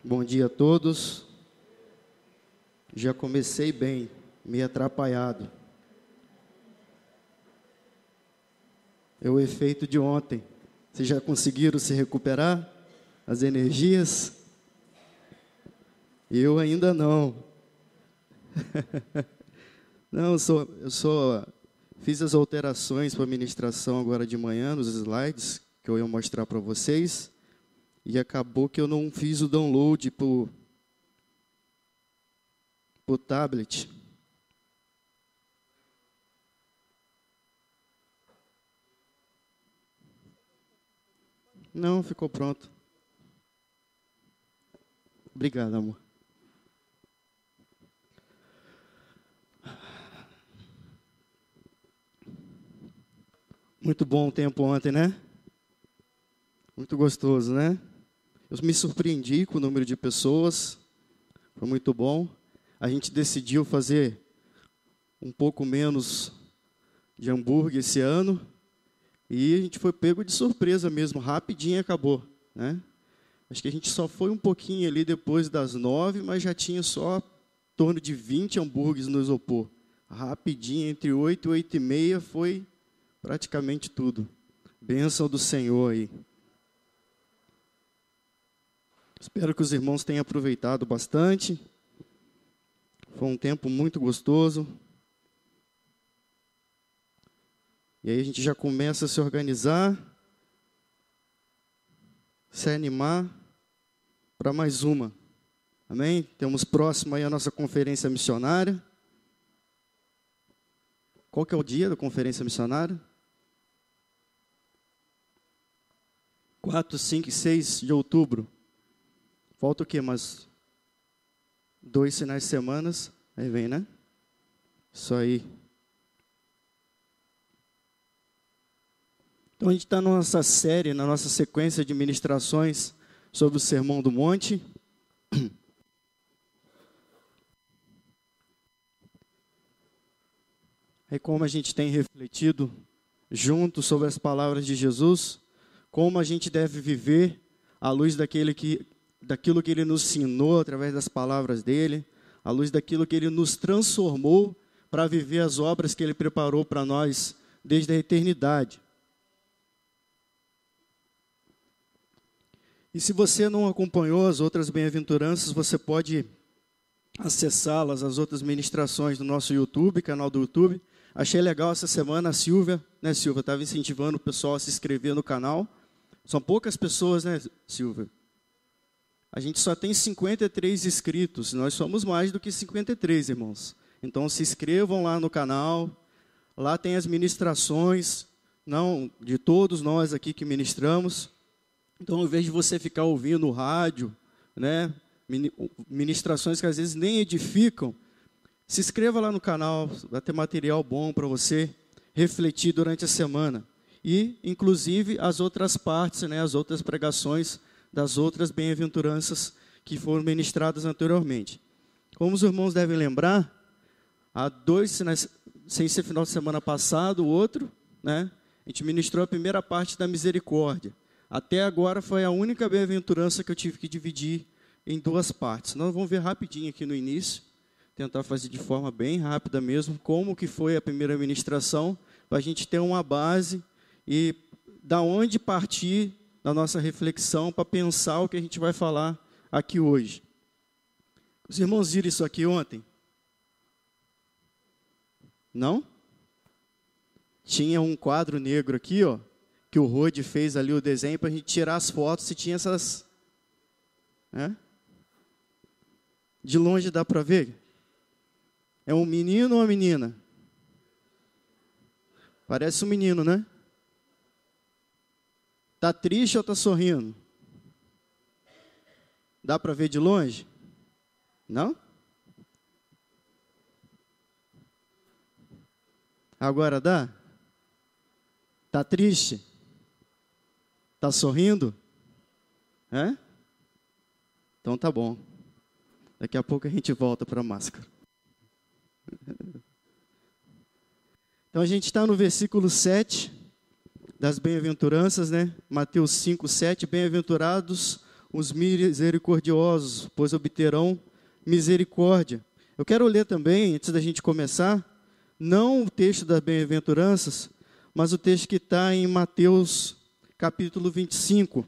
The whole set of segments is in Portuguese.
Bom dia a todos. Já comecei bem, meio atrapalhado. É o efeito de ontem. Vocês já conseguiram se recuperar? As energias? Eu ainda não. Não, fiz as alterações para a ministração agora de manhã, nos slides, que eu ia mostrar para vocês. E acabou que eu não fiz o download para o tablet. Não, ficou pronto. Obrigado, amor. Muito bom o tempo ontem, né? Muito gostoso, né? Eu me surpreendi com o número de pessoas. Foi muito bom. A gente decidiu fazer um pouco menos de hambúrguer esse ano. E a gente foi pego de surpresa mesmo. Rapidinho acabou, né? Acho que a gente só foi um pouquinho ali depois das 9, mas já tinha só em torno de 20 hambúrgueres no isopor. Rapidinho, entre 8 e 8 e meia, foi praticamente tudo. Bênção do Senhor aí. Espero que os irmãos tenham aproveitado bastante. Foi um tempo muito gostoso. E aí a gente já começa a se organizar, se animar para mais uma. Amém? Temos próximo aí a nossa conferência missionária. Qual que é o dia da conferência missionária? 4, 5 e 6 de outubro. Falta o quê? Mais 2 finais de semana. Aí vem, né? Isso aí. Então, a gente está na nossa série, na nossa sequência de ministrações sobre o Sermão do Monte. É como a gente tem refletido junto sobre as palavras de Jesus, como a gente deve viver à luz daquilo que Ele nos ensinou através das palavras dEle, à luz daquilo que Ele nos transformou para viver as obras que Ele preparou para nós desde a eternidade. E se você não acompanhou as outras bem-aventuranças, você pode acessá-las, as outras ministrações do nosso YouTube, canal do YouTube. Achei legal essa semana a Silvia, né, Silvia, estava incentivando o pessoal a se inscrever no canal. São poucas pessoas, né, Silvia? A gente só tem 53 inscritos, nós somos mais do que 53, irmãos. Então se inscrevam lá no canal, lá tem as ministrações, não de todos nós aqui que ministramos. Então, ao invés de você ficar ouvindo no rádio, né, ministrações que às vezes nem edificam, se inscreva lá no canal, vai ter material bom para você refletir durante a semana. E, inclusive, as outras partes, né, as outras pregações das outras bem-aventuranças que foram ministradas anteriormente. Como os irmãos devem lembrar, há 2, sem ser final de semana passado, o outro, né, a gente ministrou a primeira parte da misericórdia. Até agora foi a única bem-aventurança que eu tive que dividir em 2 partes. Nós vamos ver rapidinho aqui no início, tentar fazer de forma bem rápida mesmo, como que foi a primeira ministração, para a gente ter uma base e da onde partir na nossa reflexão para pensar o que a gente vai falar aqui hoje. Os irmãos viram isso aqui ontem? Não? Tinha um quadro negro aqui, ó, que o Rode fez ali o desenho para a gente tirar as fotos se tinha essas... né? De longe dá para ver? É um menino ou uma menina? Parece um menino, né? Tá triste ou tá sorrindo? Dá para ver de longe? Não? Agora dá? Tá triste? Tá sorrindo? É? Então tá bom. Daqui a pouco a gente volta para a máscara. Então a gente está no versículo 7 das bem-aventuranças, né? Mateus 5, 7. Bem-aventurados os misericordiosos, pois obterão misericórdia. Eu quero ler também, antes da gente começar, não o texto das bem-aventuranças, mas o texto que está em Mateus capítulo 25.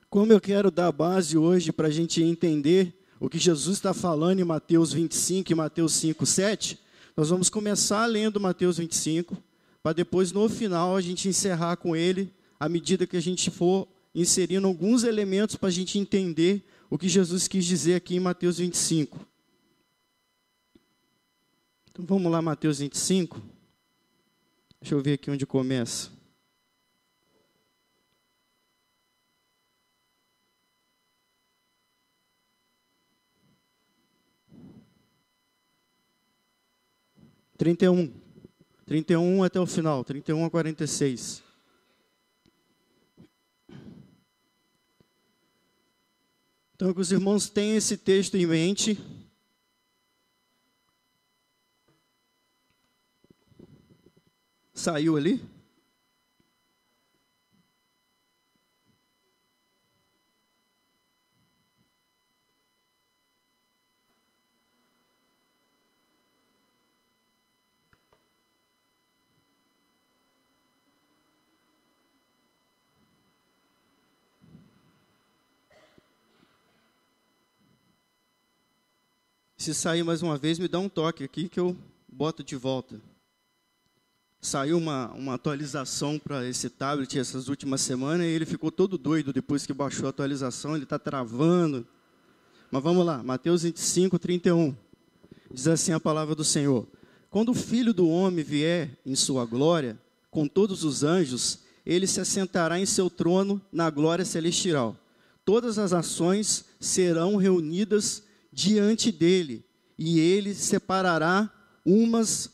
Como eu quero dar a base hoje para a gente entender o que Jesus está falando em Mateus 25 e Mateus 5, 7, nós vamos começar lendo Mateus 25, para depois, no final, a gente encerrar com ele, à medida que a gente for inserindo alguns elementos para a gente entender o que Jesus quis dizer aqui em Mateus 25. Então, vamos lá, Mateus 25. Deixa eu ver aqui onde começa. Trinta e um até o final, 31 a 46. Então, que os irmãos tenham esse texto em mente. Saiu ali? Se sair mais uma vez, me dá um toque aqui que eu boto de volta. Saiu uma atualização para esse tablet essas últimas semanas e ele ficou todo doido depois que baixou a atualização, ele está travando. Mas vamos lá, Mateus 25, 31. Diz assim a palavra do Senhor: quando o Filho do Homem vier em sua glória, com todos os anjos, ele se assentará em seu trono na glória celestial. Todas as nações serão reunidas diante dele, e ele separará umas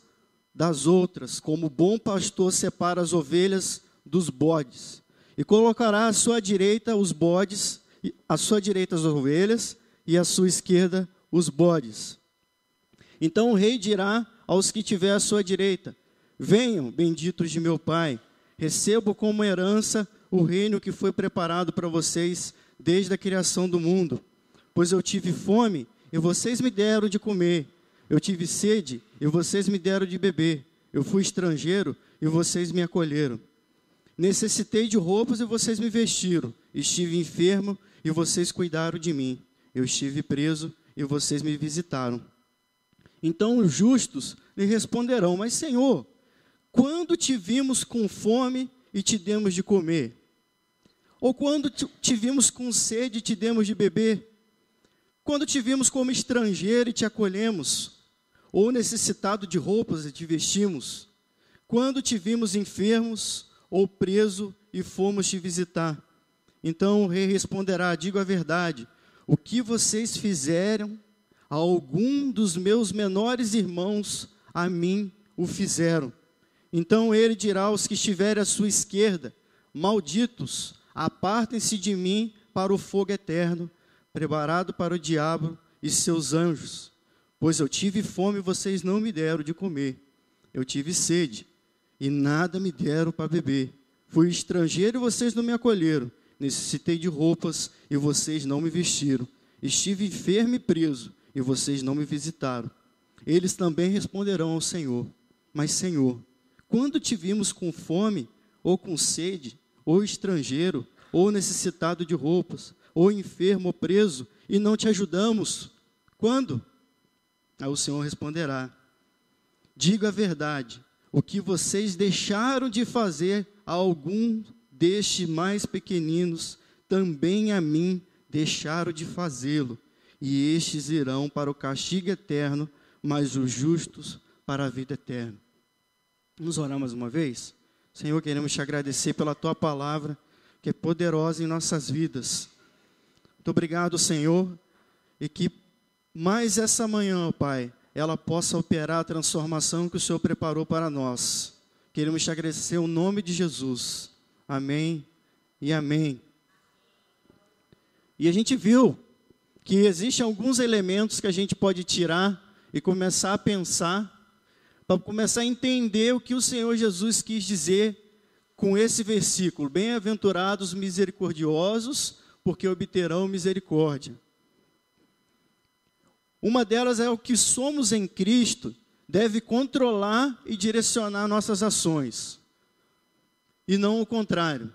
das outras, como o bom pastor separa as ovelhas dos bodes, e colocará à sua direita os bodes, à sua direita as ovelhas, e à sua esquerda os bodes. Então o rei dirá aos que tiver à sua direita: venham, benditos de meu Pai, recebo como herança o reino que foi preparado para vocês desde a criação do mundo. Pois eu tive fome, e vocês me deram de comer. Eu tive sede, e vocês me deram de beber. Eu fui estrangeiro, e vocês me acolheram. Necessitei de roupas, e vocês me vestiram. Estive enfermo, e vocês cuidaram de mim. Eu estive preso, e vocês me visitaram. Então os justos lhe responderão: mas, Senhor, quando te vimos com fome e te demos de comer? Ou quando te vimos com sede e te demos de beber? Quando te vimos como estrangeiro e te acolhemos? Ou necessitado de roupas e te vestimos? Quando te vimos enfermos ou preso e fomos te visitar? Então o rei responderá: digo a verdade, o que vocês fizeram a algum dos meus menores irmãos, a mim o fizeram. Então ele dirá aos que estiverem à sua esquerda: malditos, apartem-se de mim para o fogo eterno, preparado para o diabo e seus anjos. Pois eu tive fome e vocês não me deram de comer. Eu tive sede e nada me deram para beber. Fui estrangeiro e vocês não me acolheram. Necessitei de roupas e vocês não me vestiram. Estive enfermo e preso e vocês não me visitaram. Eles também responderão ao Senhor: mas, Senhor, quando te vimos com fome ou com sede, ou estrangeiro, ou necessitado de roupas, ou enfermo ou preso, e não te ajudamos? Quando? Aí o Senhor responderá: diga a verdade, o que vocês deixaram de fazer a algum destes mais pequeninos, também a mim deixaram de fazê-lo, e estes irão para o castigo eterno, mas os justos para a vida eterna. Vamos orar mais uma vez? Senhor, queremos te agradecer pela tua palavra, que é poderosa em nossas vidas. Muito obrigado, Senhor, e que mais essa manhã, ó Pai, ela possa operar a transformação que o Senhor preparou para nós. Queremos te agradecer em nome de Jesus. Amém e amém. E a gente viu que existem alguns elementos que a gente pode tirar e começar a pensar, para começar a entender o que o Senhor Jesus quis dizer com esse versículo: bem-aventurados misericordiosos, porque obterão misericórdia. Uma delas é o que somos em Cristo deve controlar e direcionar nossas ações, e não o contrário.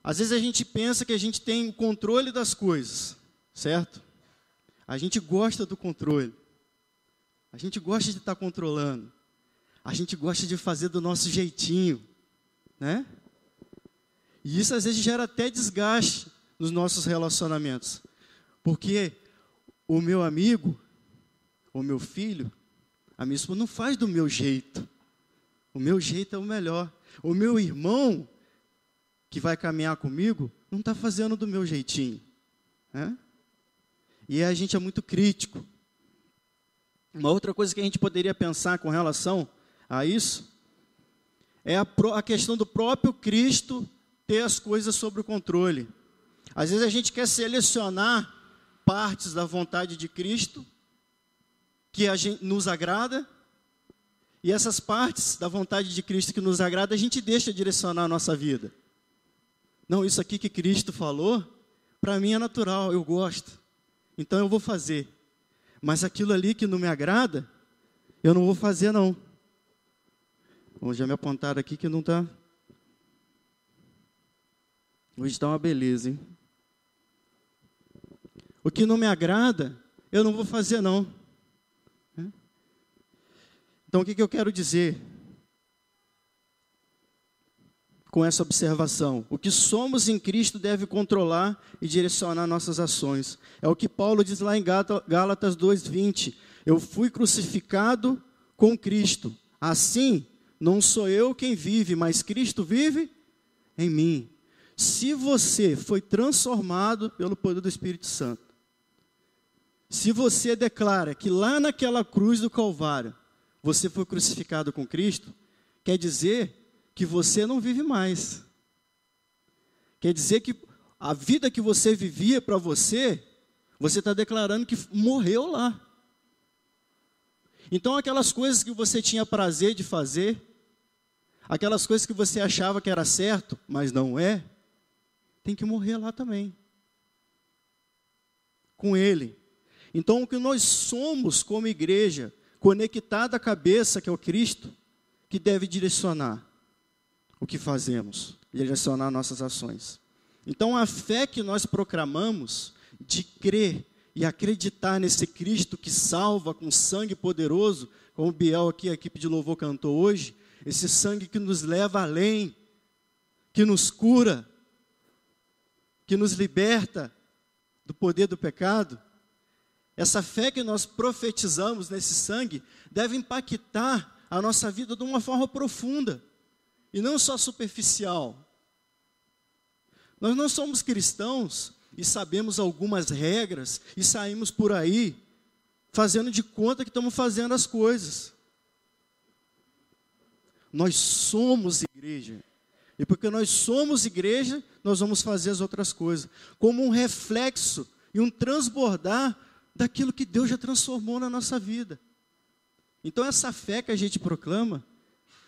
Às vezes a gente pensa que a gente tem o controle das coisas, certo? A gente gosta do controle, a gente gosta de estar controlando, a gente gosta de fazer do nosso jeitinho, né? E isso às vezes gera até desgaste nos nossos relacionamentos, porque o meu amigo, o meu filho, a minha esposa não faz do meu jeito. O meu jeito é o melhor. O meu irmão, que vai caminhar comigo, não está fazendo do meu jeitinho, né? E a gente é muito crítico. Uma outra coisa que a gente poderia pensar com relação a isso é a questão do próprio Cristo ter as coisas sob o controle. Às vezes a gente quer selecionar partes da vontade de Cristo que nos agrada, e essas partes da vontade de Cristo que nos agrada, a gente deixa direcionar a nossa vida. Não, isso aqui que Cristo falou, para mim é natural, eu gosto, então eu vou fazer. Mas aquilo ali que não me agrada, eu não vou fazer não. Bom, já me apontaram aqui que não está. Hoje está uma beleza, hein? O que não me agrada, eu não vou fazer não. Então, o que eu quero dizer com essa observação? O que somos em Cristo deve controlar e direcionar nossas ações. É o que Paulo diz lá em Gálatas 2:20. Eu fui crucificado com Cristo. Assim, não sou eu quem vive, mas Cristo vive em mim. Se você foi transformado pelo poder do Espírito Santo, se você declara que lá naquela cruz do Calvário, você foi crucificado com Cristo, quer dizer que você não vive mais. Quer dizer que a vida que você vivia para você, você está declarando que morreu lá. Então aquelas coisas que você tinha prazer de fazer, aquelas coisas que você achava que era certo, mas não é, tem que morrer lá também. Com Ele. Então o que nós somos como igreja, conectada à cabeça, que é o Cristo, que deve direcionar o que fazemos, direcionar nossas ações. Então, a fé que nós proclamamos, de crer e acreditar nesse Cristo que salva com sangue poderoso, como o Biel aqui, a equipe de louvor cantou hoje, esse sangue que nos leva além, que nos cura, que nos liberta do poder do pecado. Essa fé que nós profetizamos nesse sangue deve impactar a nossa vida de uma forma profunda e não só superficial. Nós não somos cristãos e sabemos algumas regras e saímos por aí fazendo de conta que estamos fazendo as coisas. Nós somos igreja. E porque nós somos igreja, nós vamos fazer as outras coisas como um reflexo e um transbordar daquilo que Deus já transformou na nossa vida. Então essa fé que a gente proclama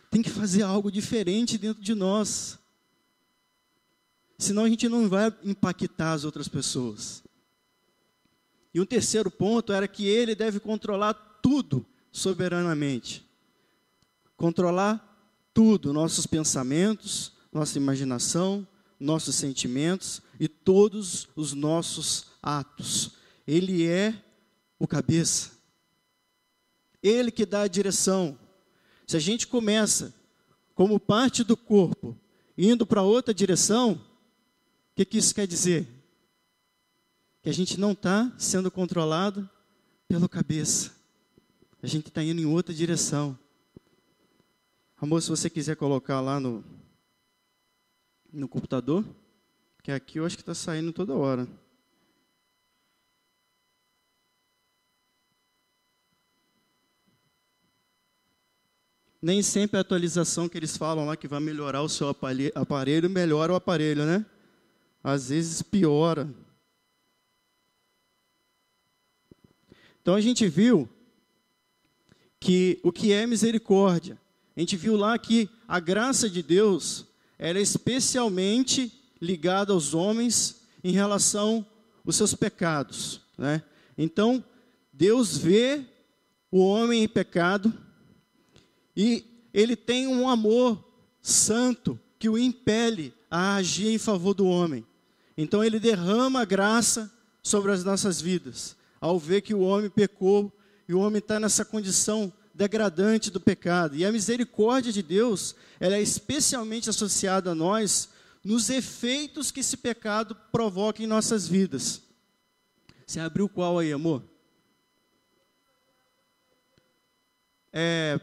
tem que fazer algo diferente dentro de nós. Senão a gente não vai impactar as outras pessoas. E um terceiro ponto era que Ele deve controlar tudo soberanamente. Controlar tudo, nossos pensamentos, nossa imaginação, nossos sentimentos e todos os nossos atos. Ele é o cabeça. Ele que dá a direção. Se a gente começa como parte do corpo, indo para outra direção, o que isso quer dizer? Que a gente não está sendo controlado pelo cabeça. A gente está indo em outra direção. Amor, se você quiser colocar lá no computador, que aqui eu acho que está saindo toda hora. Nem sempre a atualização que eles falam lá que vai melhorar o seu aparelho, melhora o aparelho, né? Às vezes piora. Então a gente viu que o que é misericórdia. A gente viu lá que a graça de Deus, ela é especialmente ligada aos homens em relação aos seus pecados, né? Então, Deus vê o homem em pecado e Ele tem um amor santo que o impele a agir em favor do homem. Então, Ele derrama a graça sobre as nossas vidas, ao ver que o homem pecou e o homem está nessa condição degradante do pecado. E a misericórdia de Deus, ela é especialmente associada a nós nos efeitos que esse pecado provoca em nossas vidas. Você abriu qual aí, amor?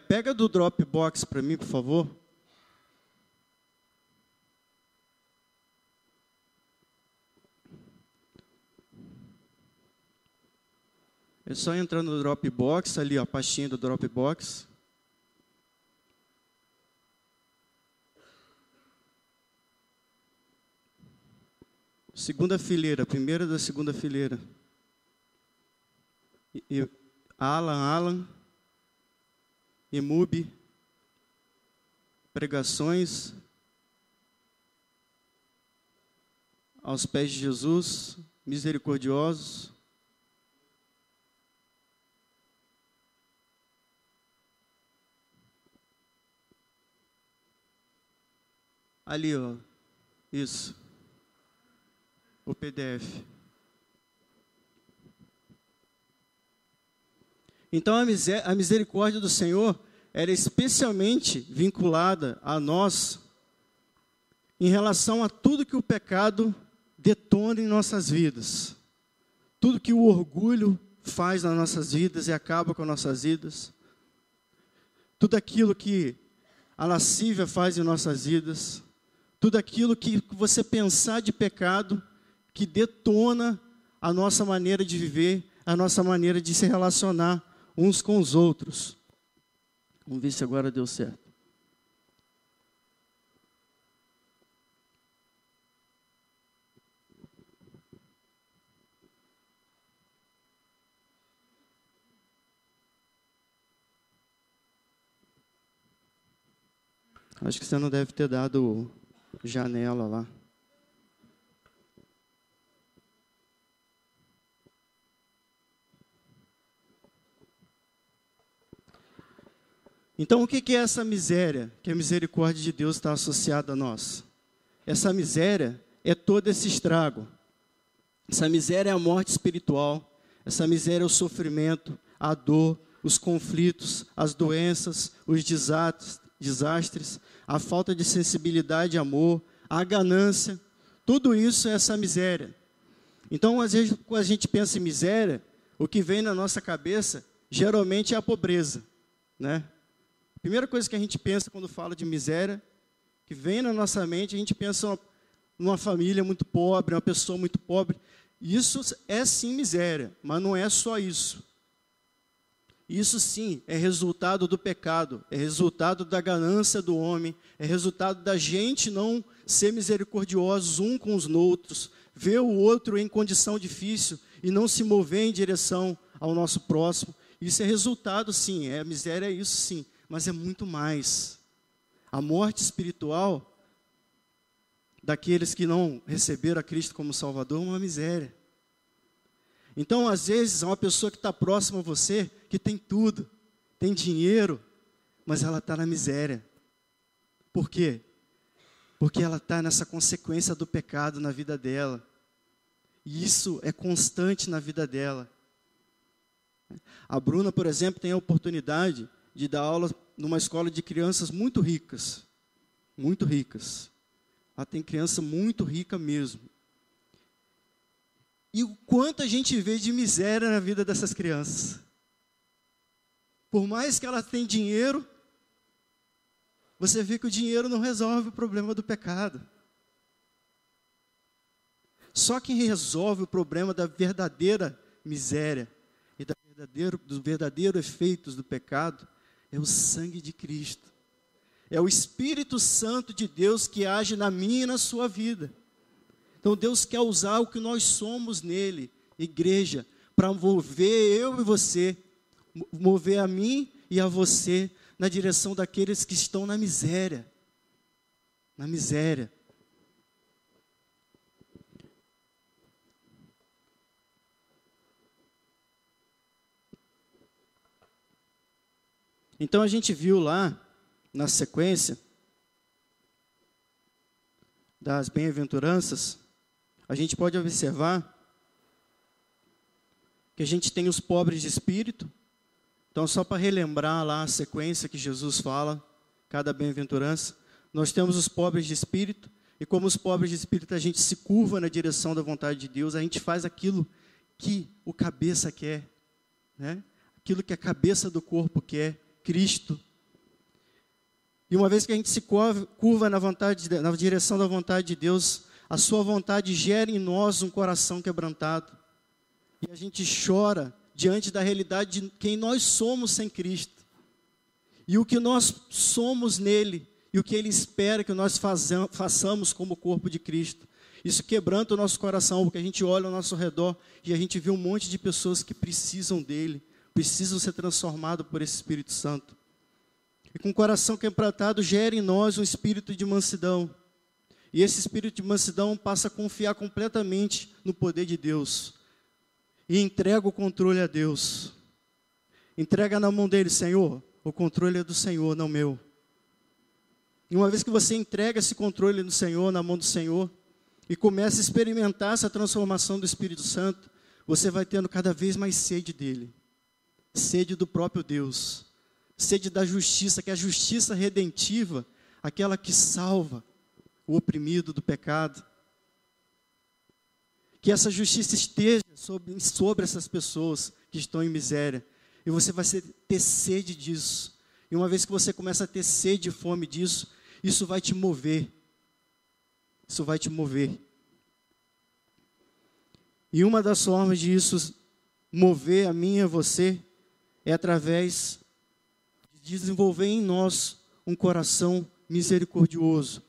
Pega do Dropbox para mim, por favor. É só entrar no Dropbox, ali, ó, a pastinha do Dropbox. Segunda fileira, primeira da segunda fileira. Alan, Emub, pregações aos pés de Jesus, misericordiosos. Ali, ó, isso, o PDF. Então, a misericórdia do Senhor era especialmente vinculada a nós em relação a tudo que o pecado detona em nossas vidas. Tudo que o orgulho faz nas nossas vidas e acaba com nossas vidas. Tudo aquilo que a lascívia faz em nossas vidas. Tudo aquilo que você pensar de pecado, que detona a nossa maneira de viver, a nossa maneira de se relacionar uns com os outros. Vamos ver se agora deu certo. Acho que você não deve ter dado janela lá. Então, o que é essa miséria que a misericórdia de Deus está associada a nós? Essa miséria é todo esse estrago. Essa miséria é a morte espiritual. Essa miséria é o sofrimento, a dor, os conflitos, as doenças, os desastres, a falta de sensibilidade e amor, a ganância. Tudo isso é essa miséria. Então, às vezes, quando a gente pensa em miséria, o que vem na nossa cabeça, geralmente, é a pobreza, né? A primeira coisa que a gente pensa quando fala de miséria, que vem na nossa mente, a gente pensa numa família muito pobre, uma pessoa muito pobre. Isso é sim miséria, mas não é só isso. Isso sim é resultado do pecado, é resultado da ganância do homem, é resultado da gente não ser misericordiosos um com os outros, ver o outro em condição difícil e não se mover em direção ao nosso próximo. Isso é resultado sim, a miséria é isso sim, mas é muito mais. A morte espiritual daqueles que não receberam a Cristo como Salvador é uma miséria. Então, às vezes, uma pessoa que está próxima a você, que tem tudo, tem dinheiro, mas ela está na miséria. Por quê? Porque ela está nessa consequência do pecado na vida dela. E isso é constante na vida dela. A Bruna, por exemplo, tem a oportunidade de dar aula numa escola de crianças muito ricas. Muito ricas. Ela tem criança muito rica mesmo. E o quanto a gente vê de miséria na vida dessas crianças. Por mais que elas tenham dinheiro, você vê que o dinheiro não resolve o problema do pecado. Só quem resolve o problema da verdadeira miséria e dos verdadeiros efeitos do pecado é o sangue de Cristo. É o Espírito Santo de Deus que age na minha e na sua vida. Então Deus quer usar o que nós somos nele, igreja, para mover eu e você, mover a mim e a você na direção daqueles que estão na miséria, na miséria. Então a gente viu lá, na sequência das bem-aventuranças, a gente pode observar que a gente tem os pobres de espírito. Então, só para relembrar lá a sequência que Jesus fala, cada bem-aventurança, nós temos os pobres de espírito, e como os pobres de espírito a gente se curva na direção da vontade de Deus, a gente faz aquilo que o cabeça quer, né? Aquilo que a cabeça do corpo quer, Cristo. E uma vez que a gente se curva na direção da vontade de Deus, a sua vontade gera em nós um coração quebrantado. E a gente chora diante da realidade de quem nós somos sem Cristo. E o que nós somos nele, e o que ele espera que nós façamos como corpo de Cristo. Isso quebranta o nosso coração, porque a gente olha ao nosso redor e a gente vê um monte de pessoas que precisam dele, precisam ser transformados por esse Espírito Santo. E com o coração quebrantado gera em nós um espírito de mansidão. E esse espírito de mansidão passa a confiar completamente no poder de Deus. E entrega o controle a Deus. Entrega na mão dele, Senhor, o controle é do Senhor, não meu. E uma vez que você entrega esse controle no Senhor, na mão do Senhor, e começa a experimentar essa transformação do Espírito Santo, você vai tendo cada vez mais sede dele. Sede do próprio Deus. Sede da justiça, que é a justiça redentiva, aquela que salva o oprimido do pecado. Que essa justiça esteja sobre essas pessoas que estão em miséria. E você vai ter sede disso. E uma vez que você começa a ter sede e fome disso, isso vai te mover. Isso vai te mover. E uma das formas de isso mover a mim e a você é através de desenvolver em nós um coração misericordioso.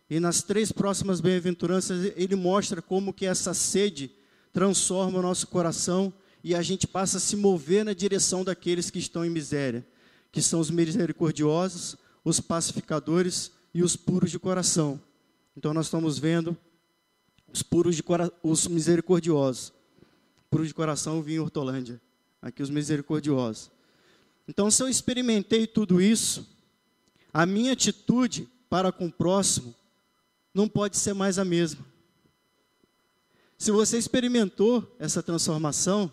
E nas 3 próximas bem-aventuranças, ele mostra como que essa sede transforma o nosso coração e a gente passa a se mover na direção daqueles que estão em miséria, que são os misericordiosos, os pacificadores e os puros de coração. Então nós estamos vendo os misericordiosos. Puros de coração, eu vim em Hortolândia. Aqui os misericordiosos. Então, se eu experimentei tudo isso, a minha atitude para com o próximo não pode ser mais a mesma. Se você experimentou essa transformação,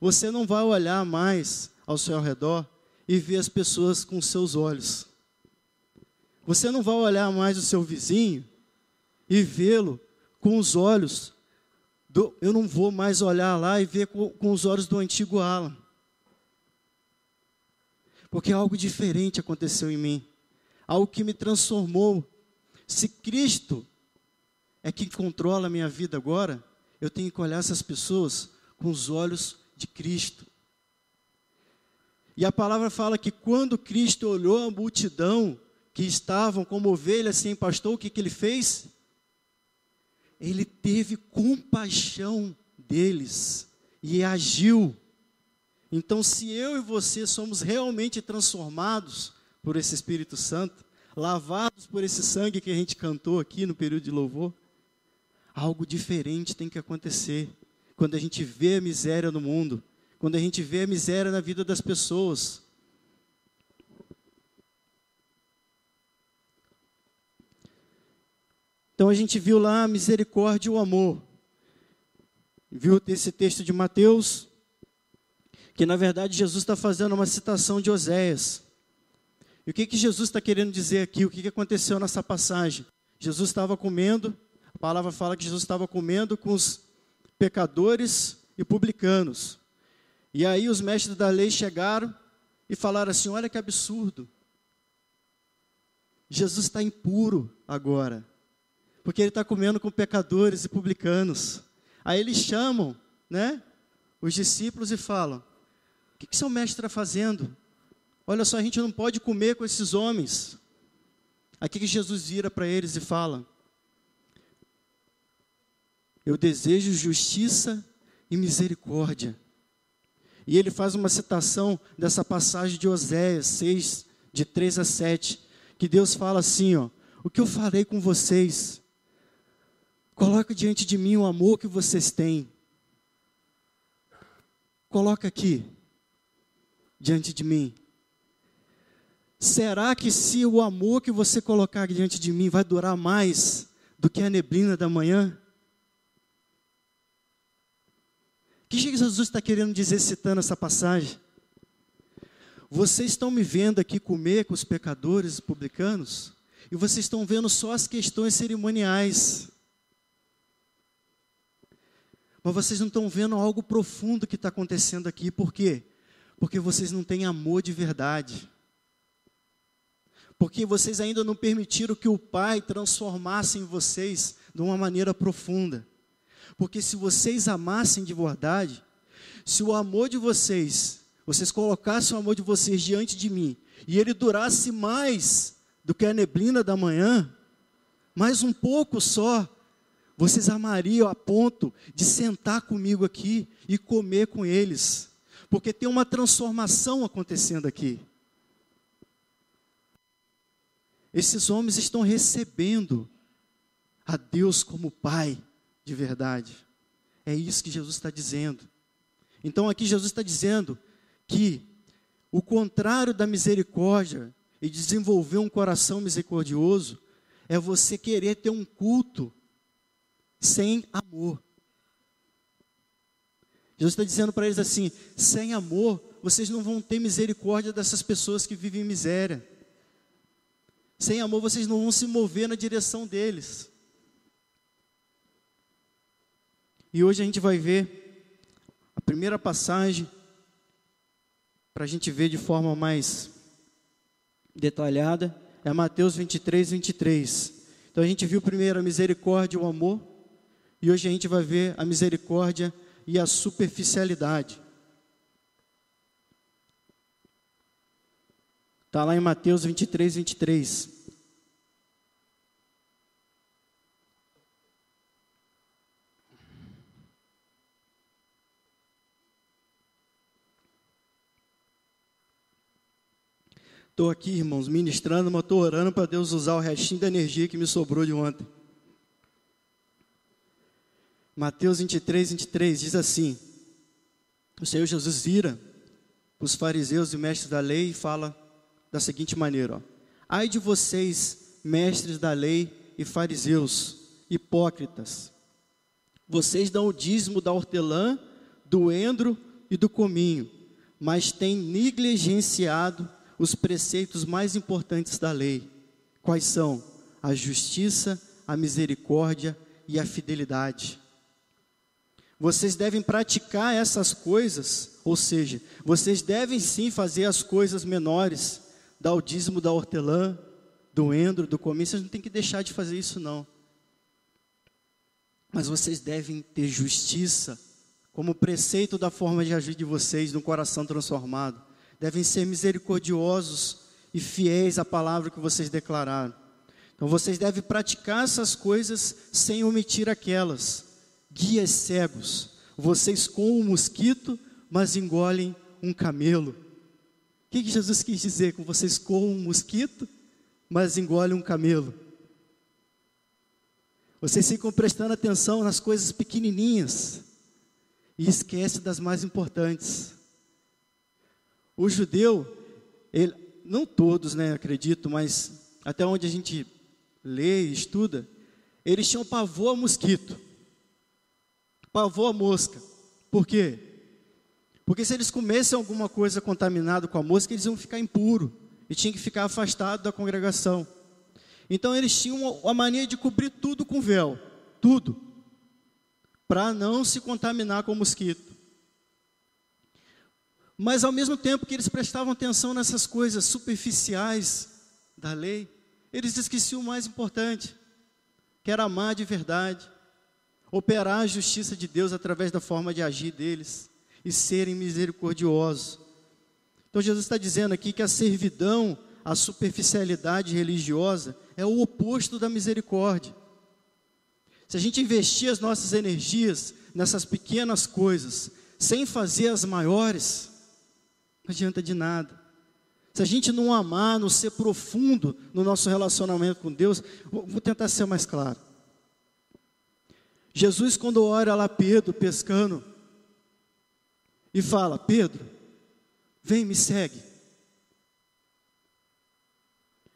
você não vai olhar mais ao seu redor e ver as pessoas com seus olhos. Você não vai olhar mais o seu vizinho e vê-lo com os olhos eu não vou mais olhar lá e ver com os olhos do antigo Alan. Porque algo diferente aconteceu em mim. Algo que me transformou. Se Cristo é quem controla a minha vida agora, eu tenho que olhar essas pessoas com os olhos de Cristo. E a palavra fala que quando Cristo olhou a multidão que estavam como ovelhas sem pastor, o que ele fez? Ele teve compaixão deles e agiu. Então, se eu e você somos realmente transformados por esse Espírito Santo, lavados por esse sangue que a gente cantou aqui no período de louvor, algo diferente tem que acontecer. Quando a gente vê a miséria no mundo, quando a gente vê a miséria na vida das pessoas. Então a gente viu lá a misericórdia e o amor. Viu esse texto de Mateus, que na verdade Jesus está fazendo uma citação de Oséias. E o que Jesus está querendo dizer aqui? O que aconteceu nessa passagem? Jesus estava comendo, a palavra fala que Jesus estava comendo com os pecadores e publicanos. E aí os mestres da lei chegaram e falaram assim, olha que absurdo. Jesus está impuro agora, porque ele está comendo com pecadores e publicanos. Aí eles chamam, né, os discípulos e falam, o que seu mestre está fazendo? Olha só, a gente não pode comer com esses homens. Aqui que Jesus vira para eles e fala, eu desejo justiça e misericórdia. E ele faz uma citação dessa passagem de Oséias 6, de 3 a 7, que Deus fala assim, ó, o que eu farei com vocês? Coloca diante de mim o amor que vocês têm. Coloca aqui, diante de mim. Será que se o amor que você colocar diante de mim vai durar mais do que a neblina da manhã? O que Jesus está querendo dizer citando essa passagem? Vocês estão me vendo aqui comer com os pecadores e publicanos, e vocês estão vendo só as questões cerimoniais. Mas vocês não estão vendo algo profundo que está acontecendo aqui. Por quê? Porque vocês não têm amor de verdade. Porque vocês ainda não permitiram que o Pai transformasse em vocês de uma maneira profunda. Porque se vocês amassem de verdade, se o amor de vocês colocassem o amor de vocês diante de mim, e ele durasse mais do que a neblina da manhã, mais um pouco só, vocês amariam a ponto de sentar comigo aqui e comer com eles. Porque tem uma transformação acontecendo aqui. Esses homens estão recebendo a Deus como Pai de verdade. É isso que Jesus está dizendo. Então aqui Jesus está dizendo que o contrário da misericórdia e desenvolver um coração misericordioso é você querer ter um culto sem amor. Jesus está dizendo para eles assim: sem amor, vocês não vão ter misericórdia dessas pessoas que vivem em miséria. Sem amor, vocês não vão se mover na direção deles. E hoje a gente vai ver a primeira passagem, para a gente ver de forma mais detalhada, é Mateus 23, 23. Então a gente viu primeiro a misericórdia e o amor, e hoje a gente vai ver a misericórdia e a superficialidade. Está lá em Mateus 23, 23. Estou aqui, irmãos, ministrando, mas estou orando para Deus usar o restinho da energia que me sobrou de ontem. Mateus 23, 23 diz assim: o Senhor Jesus vira os fariseus e mestres da lei e fala da seguinte maneira: ó, ai de vocês, mestres da lei e fariseus, hipócritas, vocês dão o dízimo da hortelã, do endro e do cominho, mas têm negligenciado os preceitos mais importantes da lei. Quais são? A justiça, a misericórdia e a fidelidade. Vocês devem praticar essas coisas, ou seja, vocês devem sim fazer as coisas menores, dar o dízimo da hortelã, do endro, do cominho. Vocês não têm que deixar de fazer isso não. Mas vocês devem ter justiça como preceito da forma de agir de vocês, no coração transformado. Devem ser misericordiosos e fiéis à palavra que vocês declararam. Então vocês devem praticar essas coisas sem omitir aquelas. Guias cegos, vocês comem um mosquito, mas engolem um camelo. O que Jesus quis dizer com vocês comem um mosquito, mas engolem um camelo? Vocês ficam prestando atenção nas coisas pequenininhas e esquecem das mais importantes. O judeu, ele, não todos, né, acredito, mas até onde a gente lê e estuda, eles tinham pavor ao mosquito, pavor à mosca. Por quê? Porque se eles comessem alguma coisa contaminada com a mosca, eles iam ficar impuros e tinham que ficar afastados da congregação. Então eles tinham a mania de cobrir tudo com véu, tudo, para não se contaminar com o mosquito. Mas ao mesmo tempo que eles prestavam atenção nessas coisas superficiais da lei, eles esqueciam o mais importante, que era amar de verdade, operar a justiça de Deus através da forma de agir deles e serem misericordiosos. Então Jesus está dizendo aqui que a servidão, a superficialidade religiosa é o oposto da misericórdia. Se a gente investir as nossas energias nessas pequenas coisas, sem fazer as maiores, não adianta de nada. se a gente não amar, não ser profundo no nosso relacionamento com Deus, vou tentar ser mais claro. Jesus, quando olha lá Pedro pescando, e fala: Pedro, vem, me segue.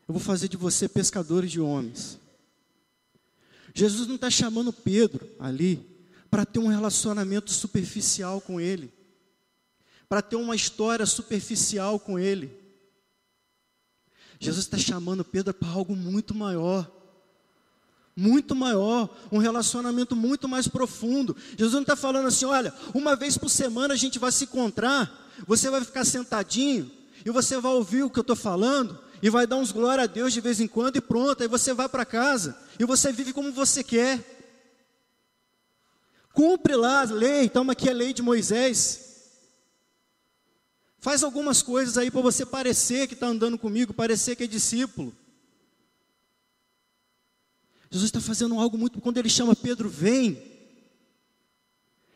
Eu vou fazer de você pescadores de homens. Jesus não está chamando Pedro ali para ter um relacionamento superficial com ele, para ter uma história superficial com ele. Jesus está chamando Pedro para algo muito maior, um relacionamento muito mais profundo. Jesus não está falando assim: olha, uma vez por semana a gente vai se encontrar, você vai ficar sentadinho e você vai ouvir o que eu estou falando e vai dar uns glória a Deus de vez em quando e pronto, aí você vai para casa e você vive como você quer. Cumpre lá a lei, toma aqui a lei de Moisés. Faz algumas coisas aí para você parecer que está andando comigo, parecer que é discípulo. Jesus está fazendo algo muito, quando Ele chama Pedro, vem,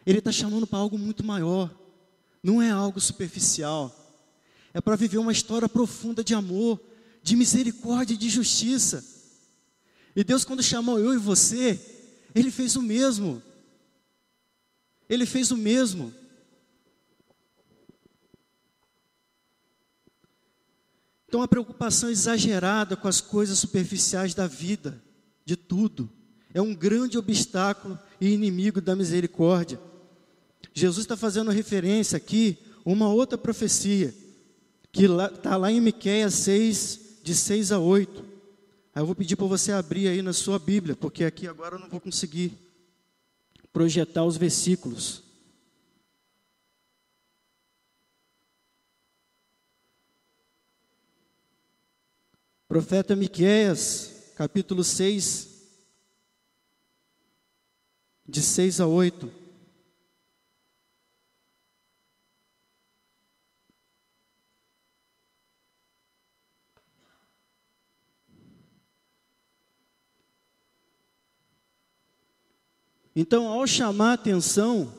Ele está chamando para algo muito maior, não é algo superficial, é para viver uma história profunda de amor, de misericórdia e de justiça. E Deus, quando chamou eu e você, Ele fez o mesmo, Ele fez o mesmo. Então a preocupação exagerada com as coisas superficiais da vida, de tudo, é um grande obstáculo e inimigo da misericórdia. Jesus está fazendo referência aqui a uma outra profecia, que está lá em Miqueias 6, de 6 a 8. Aí eu vou pedir para você abrir aí na sua Bíblia, porque aqui agora eu não vou conseguir projetar os versículos. Profeta Miqueias, capítulo 6, de 6 a 8. Então, ao chamar a atenção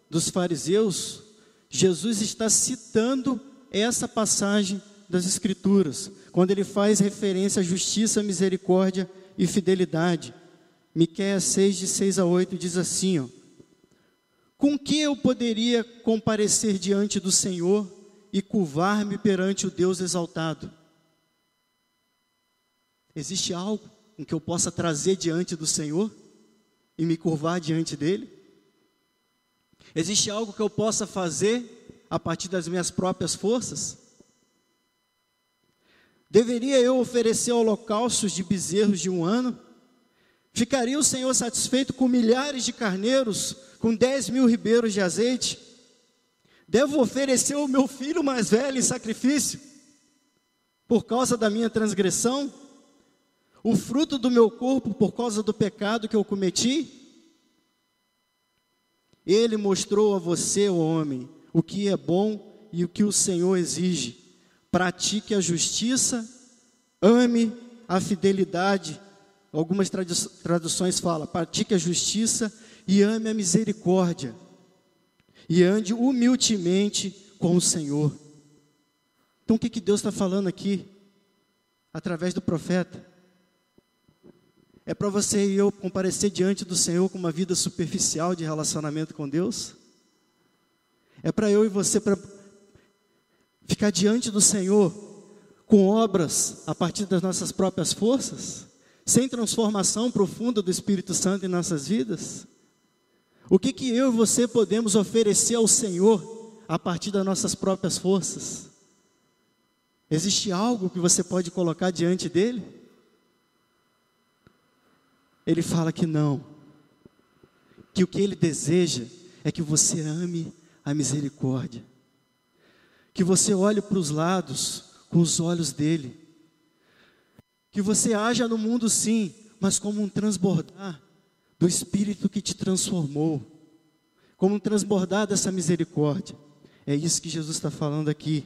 dos fariseus, Jesus está citando essa passagem das Escrituras, quando ele faz referência à justiça, misericórdia e fidelidade. Miqueias 6, de 6 a 8, diz assim, ó: com que eu poderia comparecer diante do Senhor e curvar-me perante o Deus exaltado? Existe algo em que eu possa trazer diante do Senhor e me curvar diante dele? Existe algo que eu possa fazer a partir das minhas próprias forças? Deveria eu oferecer holocaustos de bezerros de um ano? Ficaria o Senhor satisfeito com milhares de carneiros, com 10.000 ribeiros de azeite? Devo oferecer o meu filho mais velho em sacrifício, por causa da minha transgressão? O fruto do meu corpo por causa do pecado que eu cometi? Ele mostrou a você, ó homem, o que é bom e o que o Senhor exige. Pratique a justiça, ame a fidelidade. Algumas traduções falam: pratique a justiça e ame a misericórdia, e ande humildemente com o Senhor. Então o que Deus está falando aqui, através do profeta? É para você e eu comparecer diante do Senhor com uma vida superficial de relacionamento com Deus? É para eu e você ficar diante do Senhor com obras a partir das nossas próprias forças, sem transformação profunda do Espírito Santo em nossas vidas? O que eu e você podemos oferecer ao Senhor a partir das nossas próprias forças? Existe algo que você pode colocar diante dele? Ele fala que não, que o que ele deseja é que você ame a misericórdia, que você olhe para os lados com os olhos dele, que você haja no mundo sim, mas como um transbordar do Espírito que te transformou, como um transbordar dessa misericórdia. É isso que Jesus está falando aqui.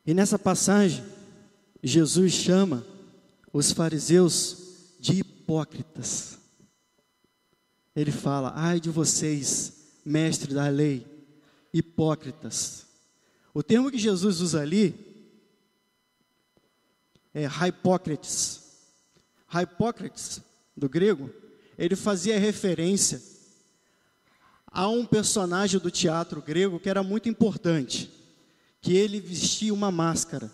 E nessa passagem, Jesus chama os fariseus de hipócritas. ele fala: ai de vocês, mestres da lei, hipócritas. O termo que Jesus usa ali é hypócrites. Hypócrites, do grego, ele fazia referência a um personagem do teatro grego que era muito importante, que ele vestia uma máscara.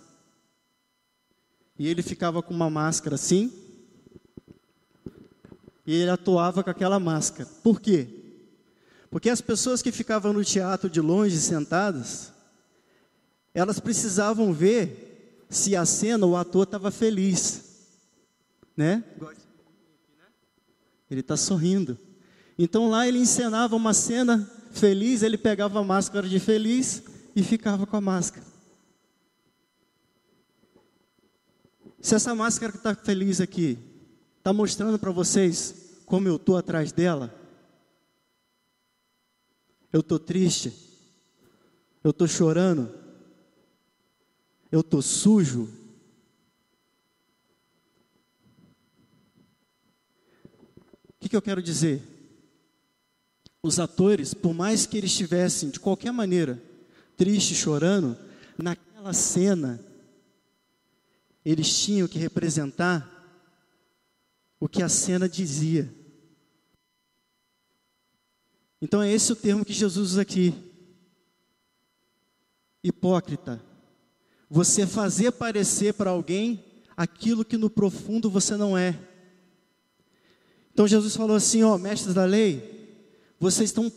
E ele ficava com uma máscara assim, e ele atuava com aquela máscara. Por quê? Porque as pessoas que ficavam no teatro de longe, sentadas, elas precisavam ver se a cena, o ator estava feliz, né? Ele está sorrindo. Então lá ele encenava uma cena feliz, ele pegava a máscara de feliz e ficava com a máscara. Se essa máscara que está feliz aqui está mostrando para vocês como eu estou atrás dela, eu estou triste, eu estou chorando, eu estou sujo. O que eu quero dizer? Os atores, por mais que eles estivessem de qualquer maneira tristes, chorando, naquela cena eles tinham que representar o que a cena dizia. Então é esse o termo que Jesus usa aqui. Hipócrita. Você fazer parecer para alguém aquilo que no profundo você não é. Então Jesus falou assim, ó, mestres da lei, vocês estão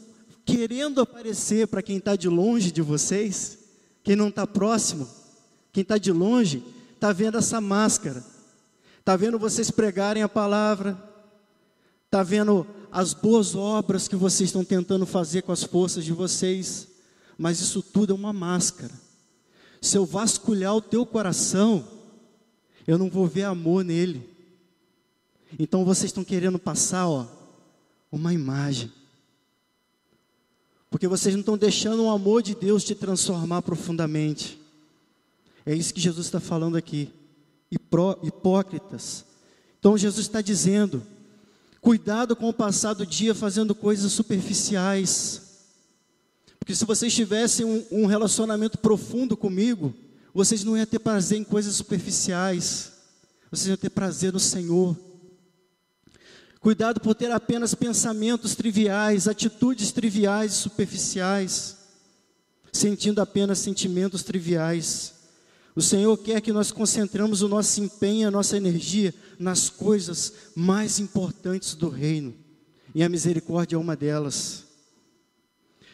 querendo aparecer para quem está de longe de vocês, quem não está próximo, quem está de longe, está vendo essa máscara, está vendo vocês pregarem a palavra, está vendo as boas obras que vocês estão tentando fazer com as forças de vocês, mas isso tudo é uma máscara. Se eu vasculhar o teu coração, eu não vou ver amor nele. Então vocês estão querendo passar, ó, uma imagem, porque vocês não estão deixando o amor de Deus te transformar profundamente. É isso que Jesus está falando aqui. Hipócritas. Então Jesus está dizendo, cuidado com o passar do dia fazendo coisas superficiais, porque se vocês tivessem um relacionamento profundo comigo, vocês não iam ter prazer em coisas superficiais, vocês iam ter prazer no Senhor. Cuidado por ter apenas pensamentos triviais, atitudes triviais e superficiais, sentindo apenas sentimentos triviais. O Senhor quer que nós concentremos o nosso empenho, a nossa energia nas coisas mais importantes do reino, e a misericórdia é uma delas.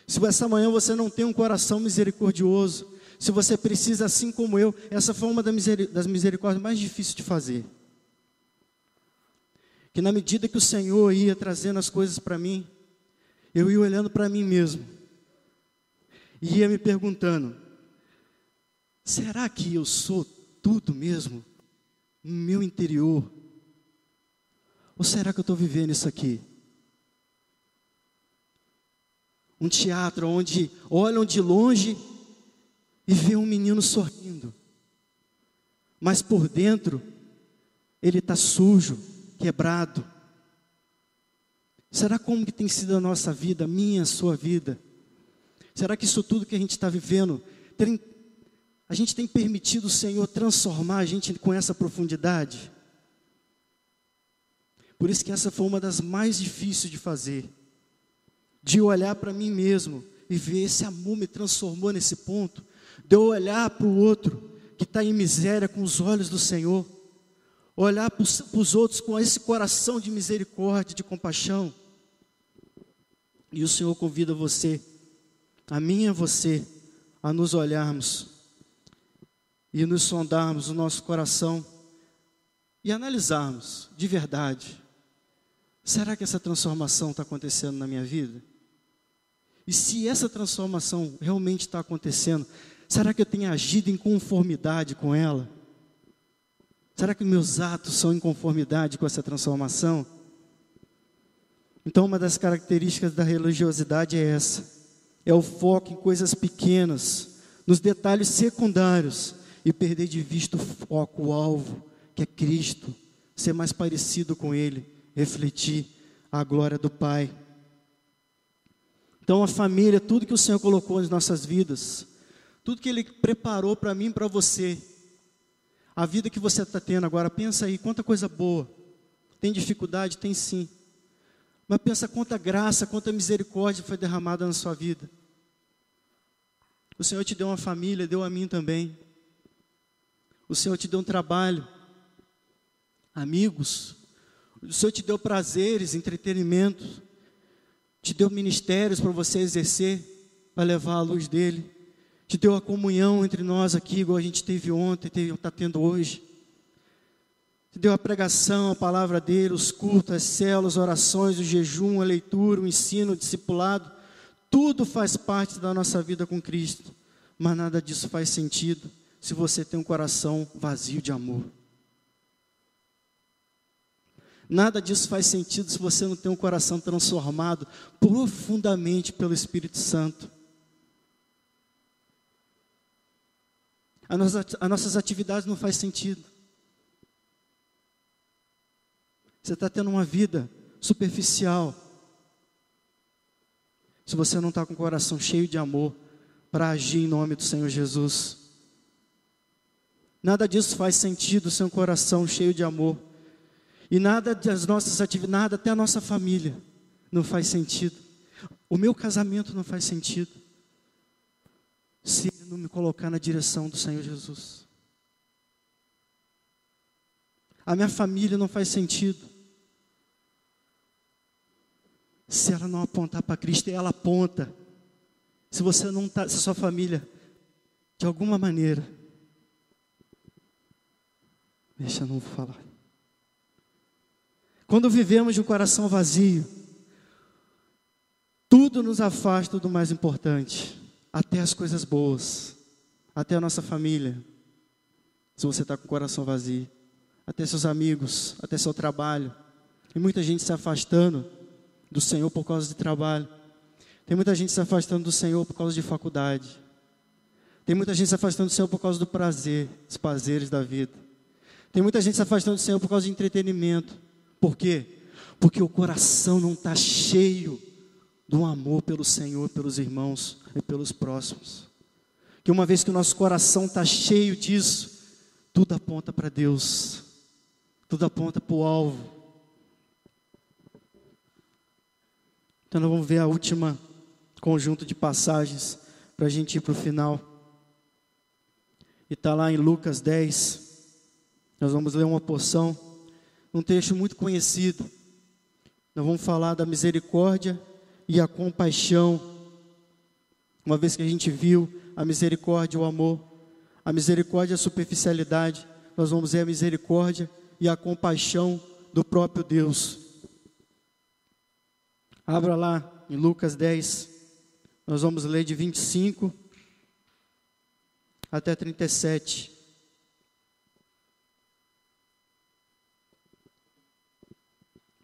Se essa manhã você não tem um coração misericordioso, se você precisa, assim como eu, essa foi uma das misericórdias mais difíceis de fazer. Que na medida que o Senhor ia trazendo as coisas para mim, eu ia olhando para mim mesmo, e ia me perguntando, será que eu sou tudo mesmo, no meu interior? Ou será que eu estou vivendo isso aqui? Um teatro onde olham de longe e vê um menino sorrindo, mas por dentro, ele está sujo, quebrado. Será como que tem sido a nossa vida, a minha, a sua vida? Será que isso tudo que a gente está vivendo, a gente tem permitido o Senhor transformar a gente com essa profundidade? Por isso que essa foi uma das mais difíceis de fazer, de olhar para mim mesmo e ver esse amor me transformou nesse ponto, de eu olhar para o outro que está em miséria com os olhos do Senhor, olhar para os outros com esse coração de misericórdia, de compaixão. E o Senhor convida você, a mim e a você, a nos olharmos e nos sondarmos o nosso coração e analisarmos de verdade, será que essa transformação está acontecendo na minha vida? E se essa transformação realmente está acontecendo, será que eu tenho agido em conformidade com ela? Será que meus atos são em conformidade com essa transformação? Então uma das características da religiosidade é essa, é o foco em coisas pequenas, nos detalhes secundários, e perder de vista o foco, o alvo, que é Cristo, ser mais parecido com Ele, refletir à glória do Pai. Então a família, tudo que o Senhor colocou nas nossas vidas, tudo que Ele preparou para mim e para você, a vida que você está tendo agora, pensa aí, quanta coisa boa. Tem dificuldade? Tem sim. Mas pensa quanta graça, quanta misericórdia foi derramada na sua vida. O Senhor te deu uma família, deu a mim também. O Senhor te deu um trabalho, amigos. O Senhor te deu prazeres, entretenimento. Te deu ministérios para você exercer, para levar a luz dele. Te deu a comunhão entre nós aqui, igual a gente teve ontem, está tendo hoje. Te deu a pregação, a palavra dele, os cultos, as células, orações, o jejum, a leitura, o ensino, o discipulado. Tudo faz parte da nossa vida com Cristo. Mas nada disso faz sentido se você tem um coração vazio de amor. Nada disso faz sentido se você não tem um coração transformado profundamente pelo Espírito Santo. As nossas atividades não fazem sentido. Você está tendo uma vida superficial. Se você não está com o coração cheio de amor para agir em nome do Senhor Jesus. Nada disso faz sentido sem um coração cheio de amor. E nada das nossas atividades, nada até a nossa família não faz sentido. O meu casamento não faz sentido se ele não me colocar na direção do Senhor Jesus. A minha família não faz sentido se ela não apontar para Cristo, e ela aponta. Se você não está, se a sua família, de alguma maneira, deixa eu não falar. Quando vivemos de um coração vazio, tudo nos afasta do mais importante, até as coisas boas, até a nossa família, se você está com o coração vazio, até seus amigos, até seu trabalho. Tem muita gente se afastando do Senhor por causa de trabalho. Tem muita gente se afastando do Senhor por causa de faculdade. Tem muita gente se afastando do Senhor por causa do prazer, dos prazeres da vida. Tem muita gente se afastando do Senhor por causa de entretenimento. Por quê? Porque o coração não está cheio do amor pelo Senhor, pelos irmãos e pelos próximos. Que uma vez que o nosso coração está cheio disso, tudo aponta para Deus. Tudo aponta para o alvo. Então nós vamos ver a última conjunto de passagens para a gente ir para o final. E está lá em Lucas 10. Nós vamos ler uma porção, um texto muito conhecido. Nós vamos falar da misericórdia e a compaixão. Uma vez que a gente viu a misericórdia e o amor, a misericórdia e a superficialidade, nós vamos ver a misericórdia e a compaixão do próprio Deus. Abra lá em Lucas 10, nós vamos ler de 25 até 37.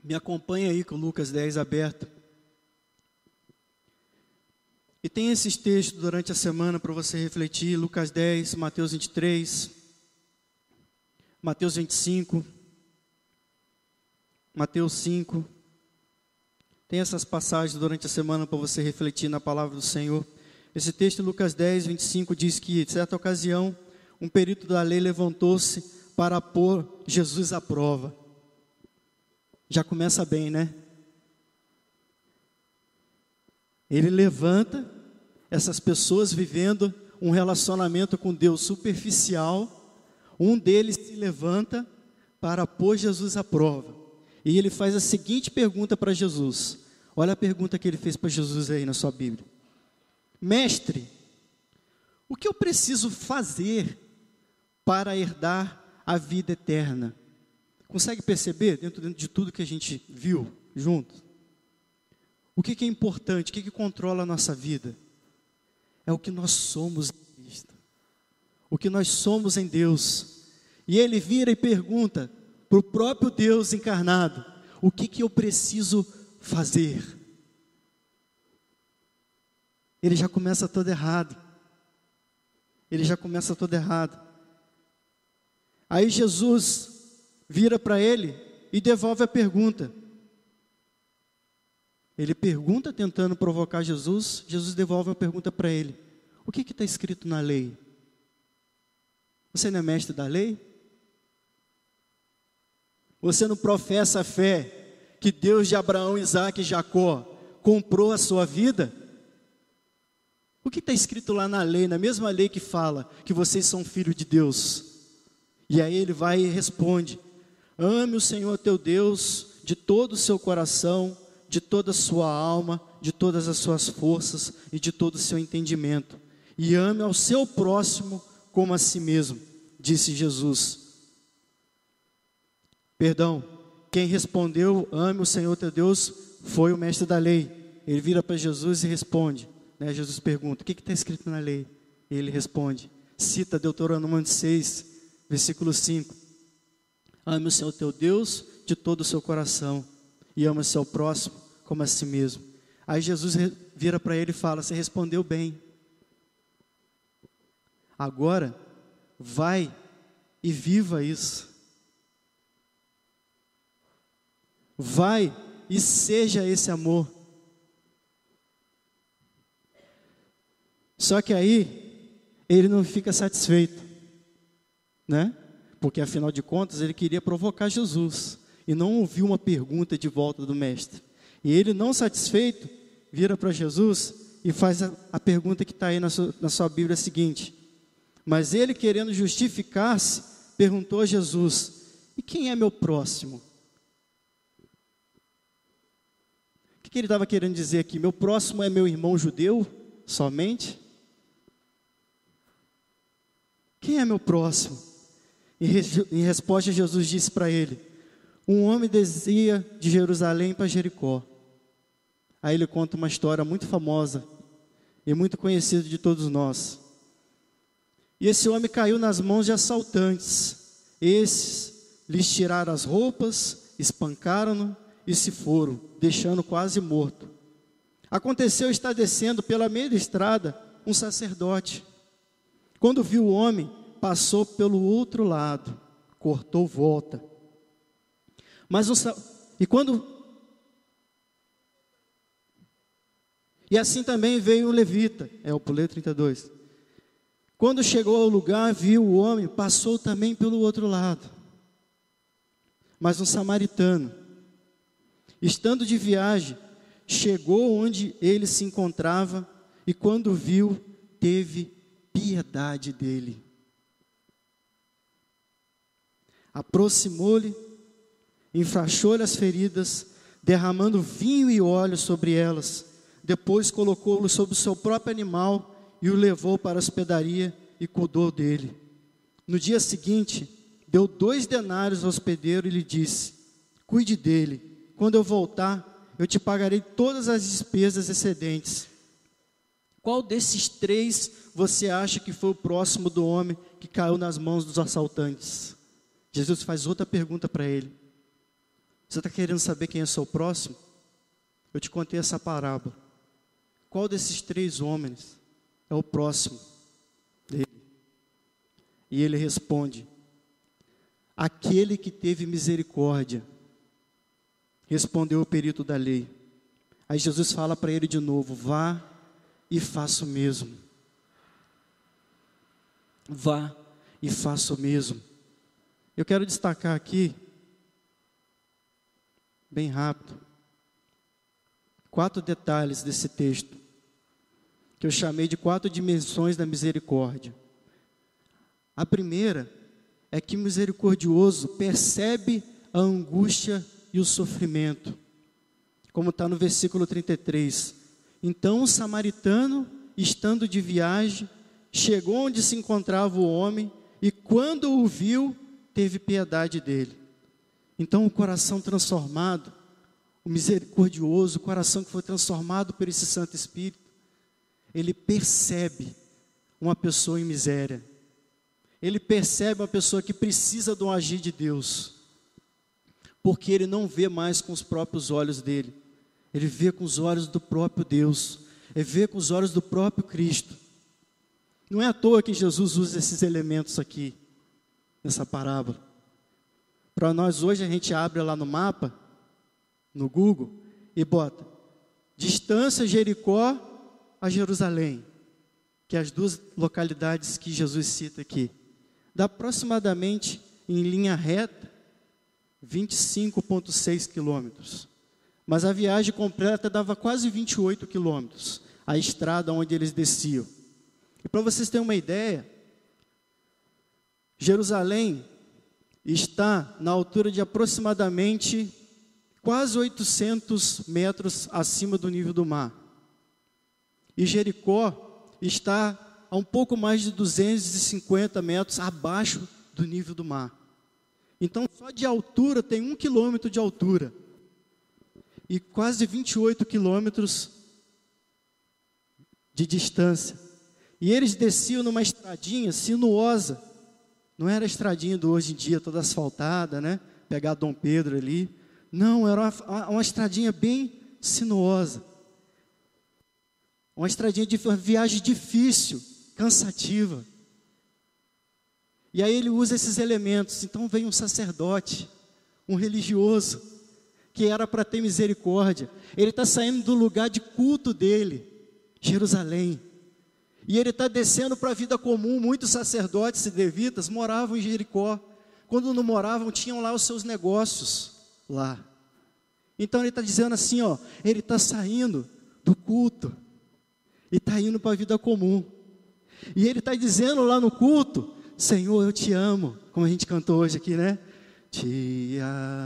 Me acompanha aí com Lucas 10 aberto. E tem esses textos durante a semana para você refletir. Lucas 10, Mateus 23, Mateus 25, Mateus 5. Tem essas passagens durante a semana para você refletir na palavra do Senhor. Esse texto, Lucas 10, 25, diz que, em certa ocasião, um perito da lei levantou-se para pôr Jesus à prova. Já começa bem, né? Ele levanta essas pessoas vivendo um relacionamento com Deus superficial. Um deles se levanta para pôr Jesus à prova. E ele faz a seguinte pergunta para Jesus. Olha a pergunta que ele fez para Jesus aí na sua Bíblia. Mestre, o que eu preciso fazer para herdar a vida eterna? Consegue perceber, dentro de tudo que a gente viu junto? O que é importante, o que controla a nossa vida? É o que nós somos em Cristo. O que nós somos em Deus. E ele vira e pergunta para o próprio Deus encarnado, o que eu preciso fazer? Ele já começa todo errado. Ele já começa todo errado. Aí Jesus vira para ele e devolve a pergunta. Ele pergunta tentando provocar Jesus, Jesus devolve uma pergunta para ele. O que está escrito na lei? Você não é mestre da lei? Você não professa a fé que Deus de Abraão, Isaque e Jacó comprou a sua vida? O que está escrito lá na lei, na mesma lei que fala que vocês são filhos de Deus? E aí ele vai e responde: ame o Senhor teu Deus de todo o seu coração, de toda a sua alma, de todas as suas forças e de todo o seu entendimento. E ame ao seu próximo como a si mesmo, disse Jesus. Perdão, quem respondeu, ame o Senhor teu Deus, foi o mestre da lei. Ele vira para Jesus e responde, né? Jesus pergunta, o que está escrito na lei? E ele responde, cita Deuteronômio 6, versículo 5. Ame o Senhor teu Deus de todo o seu coração e ama o seu próximo como a si mesmo. Aí Jesus vira para ele e fala, você respondeu bem. Agora, vai e viva isso. Vai e seja esse amor. Só que aí, ele não fica satisfeito, né? Porque afinal de contas, ele queria provocar Jesus. E não ouviu uma pergunta de volta do mestre. E ele, não satisfeito, vira para Jesus e faz a pergunta que está aí na sua Bíblia seguinte. Mas ele, querendo justificar-se, perguntou a Jesus, e quem é meu próximo? O que ele estava querendo dizer aqui? Meu próximo é meu irmão judeu somente? Quem é meu próximo? Em resposta, Jesus disse para ele, um homem descia de Jerusalém para Jericó. Aí ele conta uma história muito famosa e muito conhecida de todos nós. E esse homem caiu nas mãos de assaltantes. Esses lhes tiraram as roupas, espancaram-no e se foram, deixando quase morto. Aconteceu estar descendo pela meia da estrada um sacerdote. Quando viu o homem, passou pelo outro lado, cortou volta. E assim também veio o levita, eu pulei 32. Quando chegou ao lugar, viu o homem, passou também pelo outro lado. Mas um samaritano, estando de viagem, chegou onde ele se encontrava e quando viu, teve piedade dele. Aproximou-lhe, enfaixou-lhe as feridas, derramando vinho e óleo sobre elas. Depois colocou-o sobre o seu próprio animal e o levou para a hospedaria e cuidou dele. No dia seguinte, deu 2 denários ao hospedeiro e lhe disse, cuide dele, quando eu voltar, eu te pagarei todas as despesas excedentes. Qual desses 3 você acha que foi o próximo do homem que caiu nas mãos dos assaltantes? Jesus faz outra pergunta para ele. Você está querendo saber quem é o seu próximo? Eu te contei essa parábola. Qual desses 3 homens é o próximo dele? E ele responde, aquele que teve misericórdia. Respondeu o perito da lei. Aí Jesus fala para ele de novo, vá e faça o mesmo. Vá e faça o mesmo. Eu quero destacar aqui, bem rápido, 4 detalhes desse texto, que eu chamei de 4 dimensões da misericórdia. A primeira é que o misericordioso percebe a angústia e o sofrimento, como está no versículo 33. Então o samaritano, estando de viagem, chegou onde se encontrava o homem, e quando o viu, teve piedade dele. Então o coração transformado, o misericordioso, o coração que foi transformado por esse Santo Espírito, ele percebe uma pessoa em miséria. Ele percebe uma pessoa que precisa do agir de Deus. Porque ele não vê mais com os próprios olhos dele. Ele vê com os olhos do próprio Deus. Ele vê com os olhos do próprio Cristo. Não é à toa que Jesus usa esses elementos aqui, nessa parábola. Para nós hoje a gente abre lá no mapa, no Google, e bota Distância Jericó a Jerusalém, que é as duas localidades que Jesus cita aqui, dá aproximadamente, em linha reta, 25,6 quilômetros. Mas a viagem completa dava quase 28 quilômetros, a estrada onde eles desciam. E para vocês terem uma ideia, Jerusalém está na altura de aproximadamente quase 800 metros acima do nível do mar. E Jericó está a um pouco mais de 250 metros abaixo do nível do mar. Então, só de altura tem 1 quilômetro de altura. E quase 28 quilômetros de distância. E eles desciam numa estradinha sinuosa. Não era a estradinha do hoje em dia, toda asfaltada, né? Pegar Dom Pedro ali. Não, era uma estradinha bem sinuosa. Uma estradinha de uma viagem difícil, cansativa. E aí ele usa esses elementos. Então vem um sacerdote, um religioso, que era para ter misericórdia. Ele está saindo do lugar de culto dele, Jerusalém. E ele está descendo para a vida comum. Muitos sacerdotes e levitas moravam em Jericó. Quando não moravam, tinham lá os seus negócios lá. Então ele está dizendo assim, ó, ele está saindo do culto e está indo para a vida comum. E ele está dizendo lá no culto, Senhor, eu te amo, como a gente cantou hoje aqui, né? Te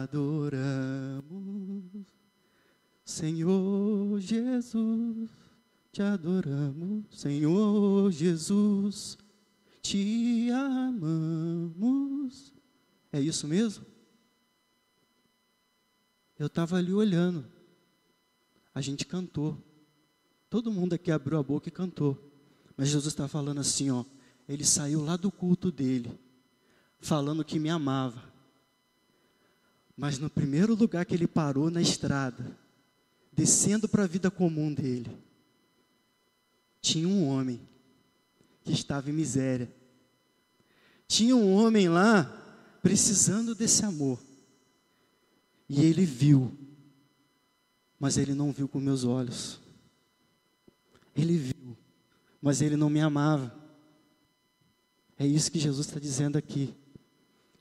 adoramos, Senhor Jesus, te adoramos, Senhor Jesus, te amamos. É isso mesmo? Eu estava ali olhando, a gente cantou, todo mundo aqui abriu a boca e cantou, mas Jesus está falando assim, ó, ele saiu lá do culto dele, falando que me amava, mas no primeiro lugar que ele parou na estrada, descendo para a vida comum dele, tinha um homem que estava em miséria, tinha um homem lá precisando desse amor, e ele viu, mas ele não viu com meus olhos, ele viu, mas ele não me amava. É isso que Jesus está dizendo aqui,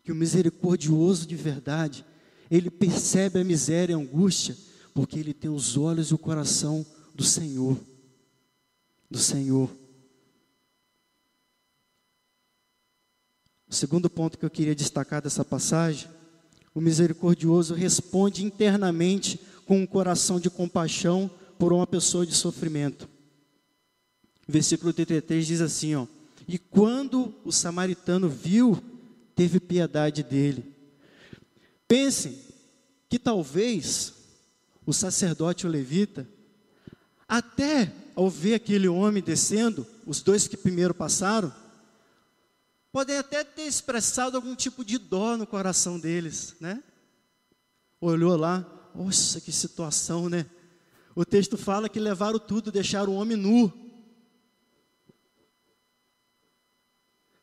que o misericordioso de verdade, ele percebe a miséria e a angústia, porque ele tem os olhos e o coração do Senhor, do Senhor. O segundo ponto que eu queria destacar dessa passagem, o misericordioso responde internamente com um coração de compaixão por uma pessoa de sofrimento. O versículo 33 diz assim, ó, e quando o samaritano viu, teve piedade dele. Pensem que talvez o sacerdote ou levita, até ao ver aquele homem descendo, os dois que primeiro passaram, podem até ter expressado algum tipo de dó no coração deles, né? Olhou lá, nossa, que situação, né? O texto fala que levaram tudo, deixaram o homem nu.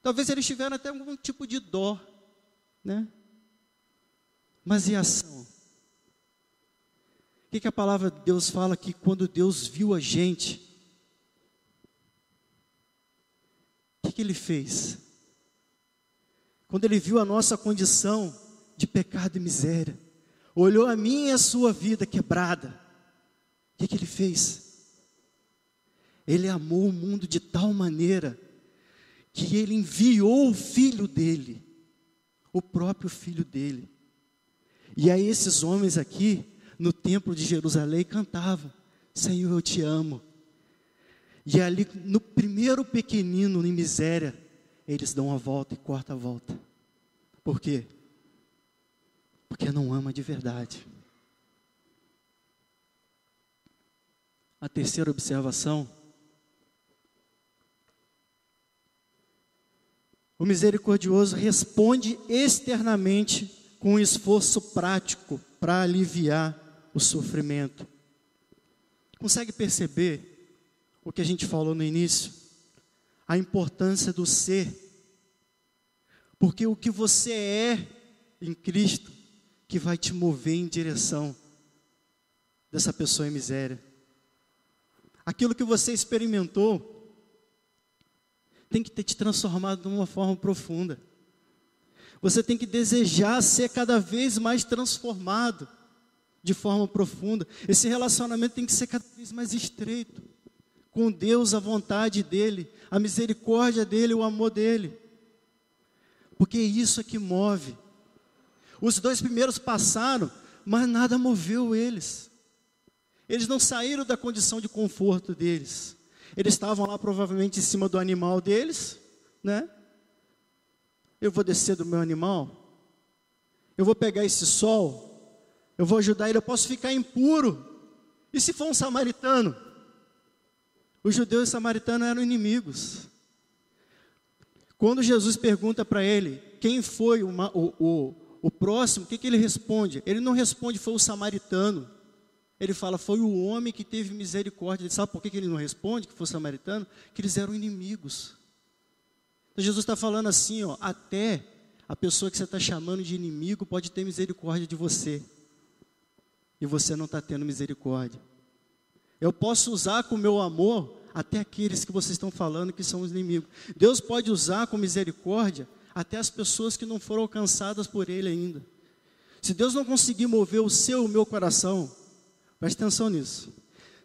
Talvez eles tiveram até algum tipo de dó, né? Mas e a ação? O que a palavra de Deus fala que quando Deus viu a gente, o que ele fez? Quando ele viu a nossa condição de pecado e miséria, olhou a minha e a sua vida quebrada, o que ele fez? Ele amou o mundo de tal maneira que ele enviou o filho dele, o próprio filho dele. E aí esses homens aqui, no templo de Jerusalém, cantavam, Senhor, eu te amo. E ali, no primeiro pequenino, em miséria, eles dão a volta e cortam a volta. Por quê? Porque não ama de verdade. A terceira observação, o misericordioso responde externamente com um esforço prático para aliviar o sofrimento. Consegue perceber o que a gente falou no início? A importância do ser. Porque o que você é em Cristo, que vai te mover em direção dessa pessoa em miséria. aquilo que você experimentou, tem que ter te transformado de uma forma profunda. Você tem que desejar ser cada vez mais transformado de forma profunda. Esse relacionamento tem que ser cada vez mais estreito com Deus, a vontade dEle, a misericórdia dEle, o amor dEle. Porque isso é que move. Os 2 primeiros passaram, mas nada moveu eles. Eles não saíram da condição de conforto deles. Eles estavam lá provavelmente em cima do animal deles, né? Eu vou descer do meu animal, eu vou pegar esse sol, eu vou ajudar ele, eu posso ficar impuro. E se for um samaritano? Os judeus e os samaritanos eram inimigos. Quando Jesus pergunta para ele, quem foi o próximo, o que ele responde? Ele não responde, foi o samaritano. Ele fala, foi o homem que teve misericórdia. Ele sabe por que ele não responde, que foi o samaritano? Que eles eram inimigos. Então Jesus está falando assim, ó, até a pessoa que você está chamando de inimigo pode ter misericórdia de você. E você não está tendo misericórdia. Eu posso usar com o meu amor até aqueles que vocês estão falando que são os inimigos. Deus pode usar com misericórdia até as pessoas que não foram alcançadas por Ele ainda. Se Deus não conseguir mover o seu e o meu coração, preste atenção nisso.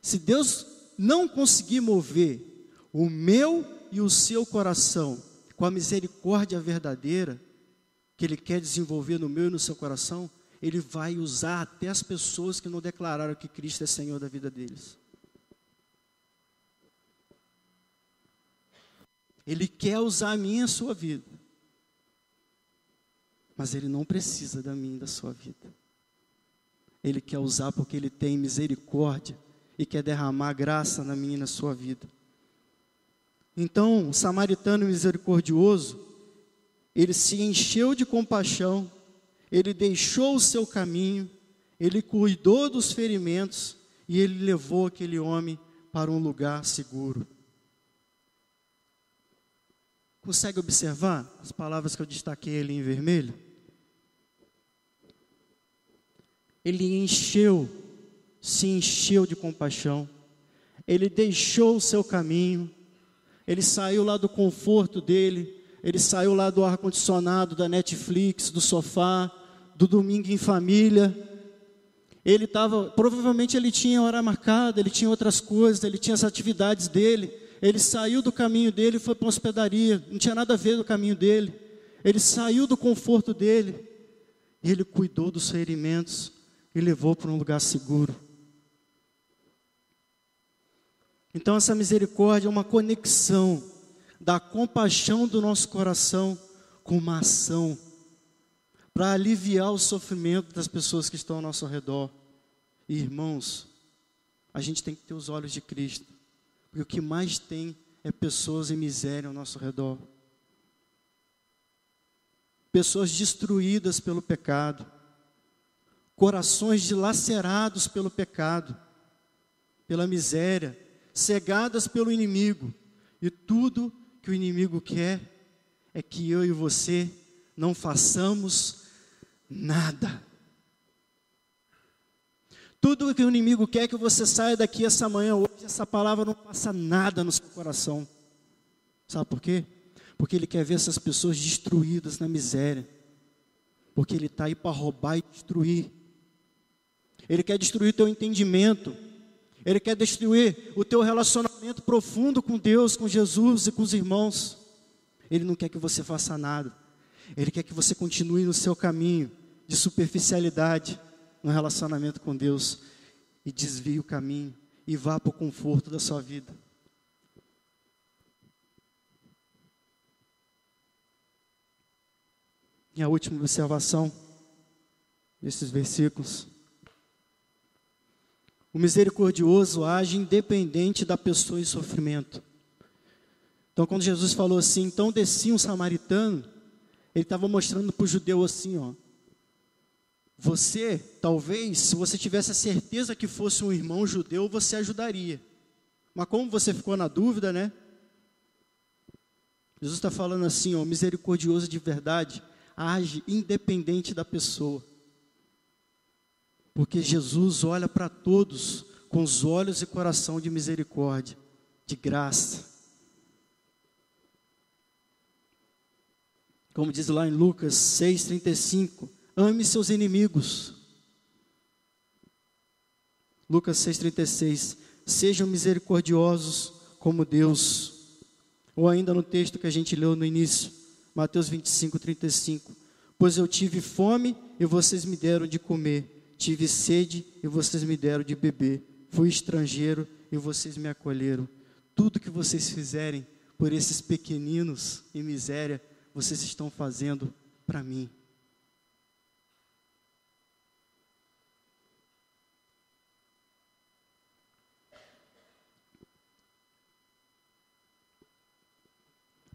Se Deus não conseguir mover o meu e o seu coração com a misericórdia verdadeira que Ele quer desenvolver no meu e no seu coração, Ele vai usar até as pessoas que não declararam que Cristo é Senhor da vida deles. Ele quer usar a minha e a sua vida. Mas Ele não precisa da minha e da sua vida. Ele quer usar porque Ele tem misericórdia e quer derramar graça na minha e na sua vida. Então, o samaritano misericordioso, ele se encheu de compaixão, ele deixou o seu caminho, ele cuidou dos ferimentos e ele levou aquele homem para um lugar seguro. Consegue observar as palavras que eu destaquei ali em vermelho? Ele se encheu de compaixão, ele deixou o seu caminho, ele saiu lá do conforto dele, ele saiu lá do ar-condicionado, da Netflix, do sofá, do domingo em família. Provavelmente ele tinha hora marcada, ele tinha outras coisas, ele tinha as atividades dele. Ele saiu do caminho dele e foi para uma hospedaria, não tinha nada a ver do caminho dele. Ele saiu do conforto dele, ele cuidou dos ferimentos e levou para um lugar seguro. Então essa misericórdia é uma conexão da compaixão do nosso coração com uma ação para aliviar o sofrimento das pessoas que estão ao nosso redor. E, irmãos, a gente tem que ter os olhos de Cristo. Porque o que mais tem é pessoas em miséria ao nosso redor. Pessoas destruídas pelo pecado. Corações dilacerados pelo pecado, pela miséria, cegadas pelo inimigo. E tudo que o inimigo quer é que eu e você não façamos nada. Tudo que o inimigo quer é que você saia daqui essa manhã, hoje, essa palavra não faça nada no seu coração. Sabe por quê? Porque ele quer ver essas pessoas destruídas na miséria. Porque ele está aí para roubar e destruir. Ele quer destruir o teu entendimento. Ele quer destruir o teu relacionamento profundo com Deus, com Jesus e com os irmãos. Ele não quer que você faça nada. Ele quer que você continue no seu caminho de superficialidade no relacionamento com Deus e desvie o caminho e vá para o conforto da sua vida. E a última observação desses versículos. O misericordioso age independente da pessoa em sofrimento. Então, quando Jesus falou assim, então descia um samaritano, ele estava mostrando para o judeu assim, ó. Você, talvez, se você tivesse a certeza que fosse um irmão judeu, você ajudaria. Mas como você ficou na dúvida, né? Jesus está falando assim, ó, o misericordioso de verdade age independente da pessoa. Porque Jesus olha para todos com os olhos e coração de misericórdia, de graça. Como diz lá em Lucas 6,35, ame seus inimigos. Lucas 6,36, sejam misericordiosos como Deus. Ou ainda no texto que a gente leu no início, Mateus 25,35, pois eu tive fome e vocês me deram de comer, tive sede e vocês me deram de beber, fui estrangeiro e vocês me acolheram. Tudo que vocês fizerem por esses pequeninos em miséria, vocês estão fazendo para mim.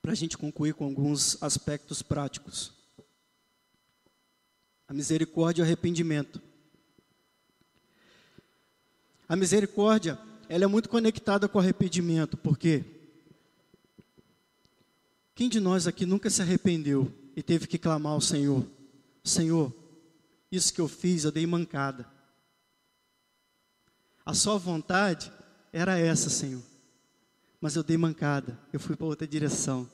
Para a gente concluir com alguns aspectos práticos. A misericórdia e o arrependimento. A misericórdia, ela é muito conectada com o arrependimento, porque quem de nós aqui nunca se arrependeu e teve que clamar ao Senhor? Senhor, isso que eu fiz, eu dei mancada. A sua vontade era essa, Senhor, mas eu dei mancada, eu fui para outra direção.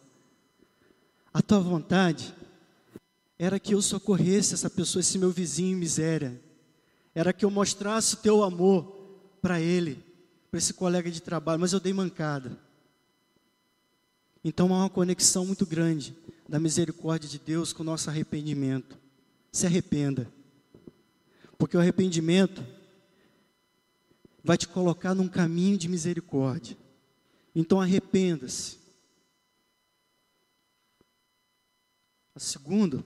A tua vontade era que eu socorresse essa pessoa, esse meu vizinho em miséria. Era que eu mostrasse o teu amor para ele, para esse colega de trabalho, mas eu dei mancada. Então há uma conexão muito grande da misericórdia de Deus com o nosso arrependimento. Se arrependa, porque o arrependimento vai te colocar num caminho de misericórdia. Então arrependa-se. O segundo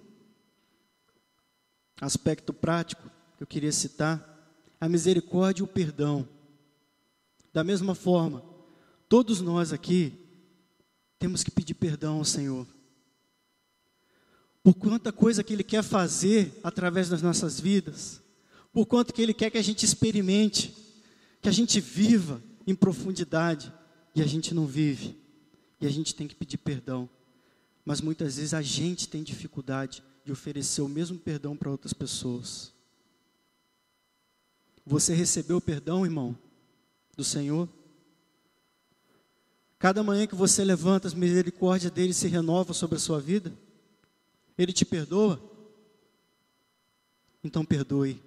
aspecto prático que eu queria citar, a misericórdia e o perdão. Da mesma forma, todos nós aqui temos que pedir perdão ao Senhor. Por quanta coisa que Ele quer fazer através das nossas vidas, por quanto que Ele quer que a gente experimente, que a gente viva em profundidade, e a gente não vive, e a gente tem que pedir perdão. Mas muitas vezes a gente tem dificuldade de oferecer o mesmo perdão para outras pessoas. Você recebeu o perdão, irmão, do Senhor? Cada manhã que você levanta, as misericórdias dele se renovam sobre a sua vida? Ele te perdoa? Então perdoe.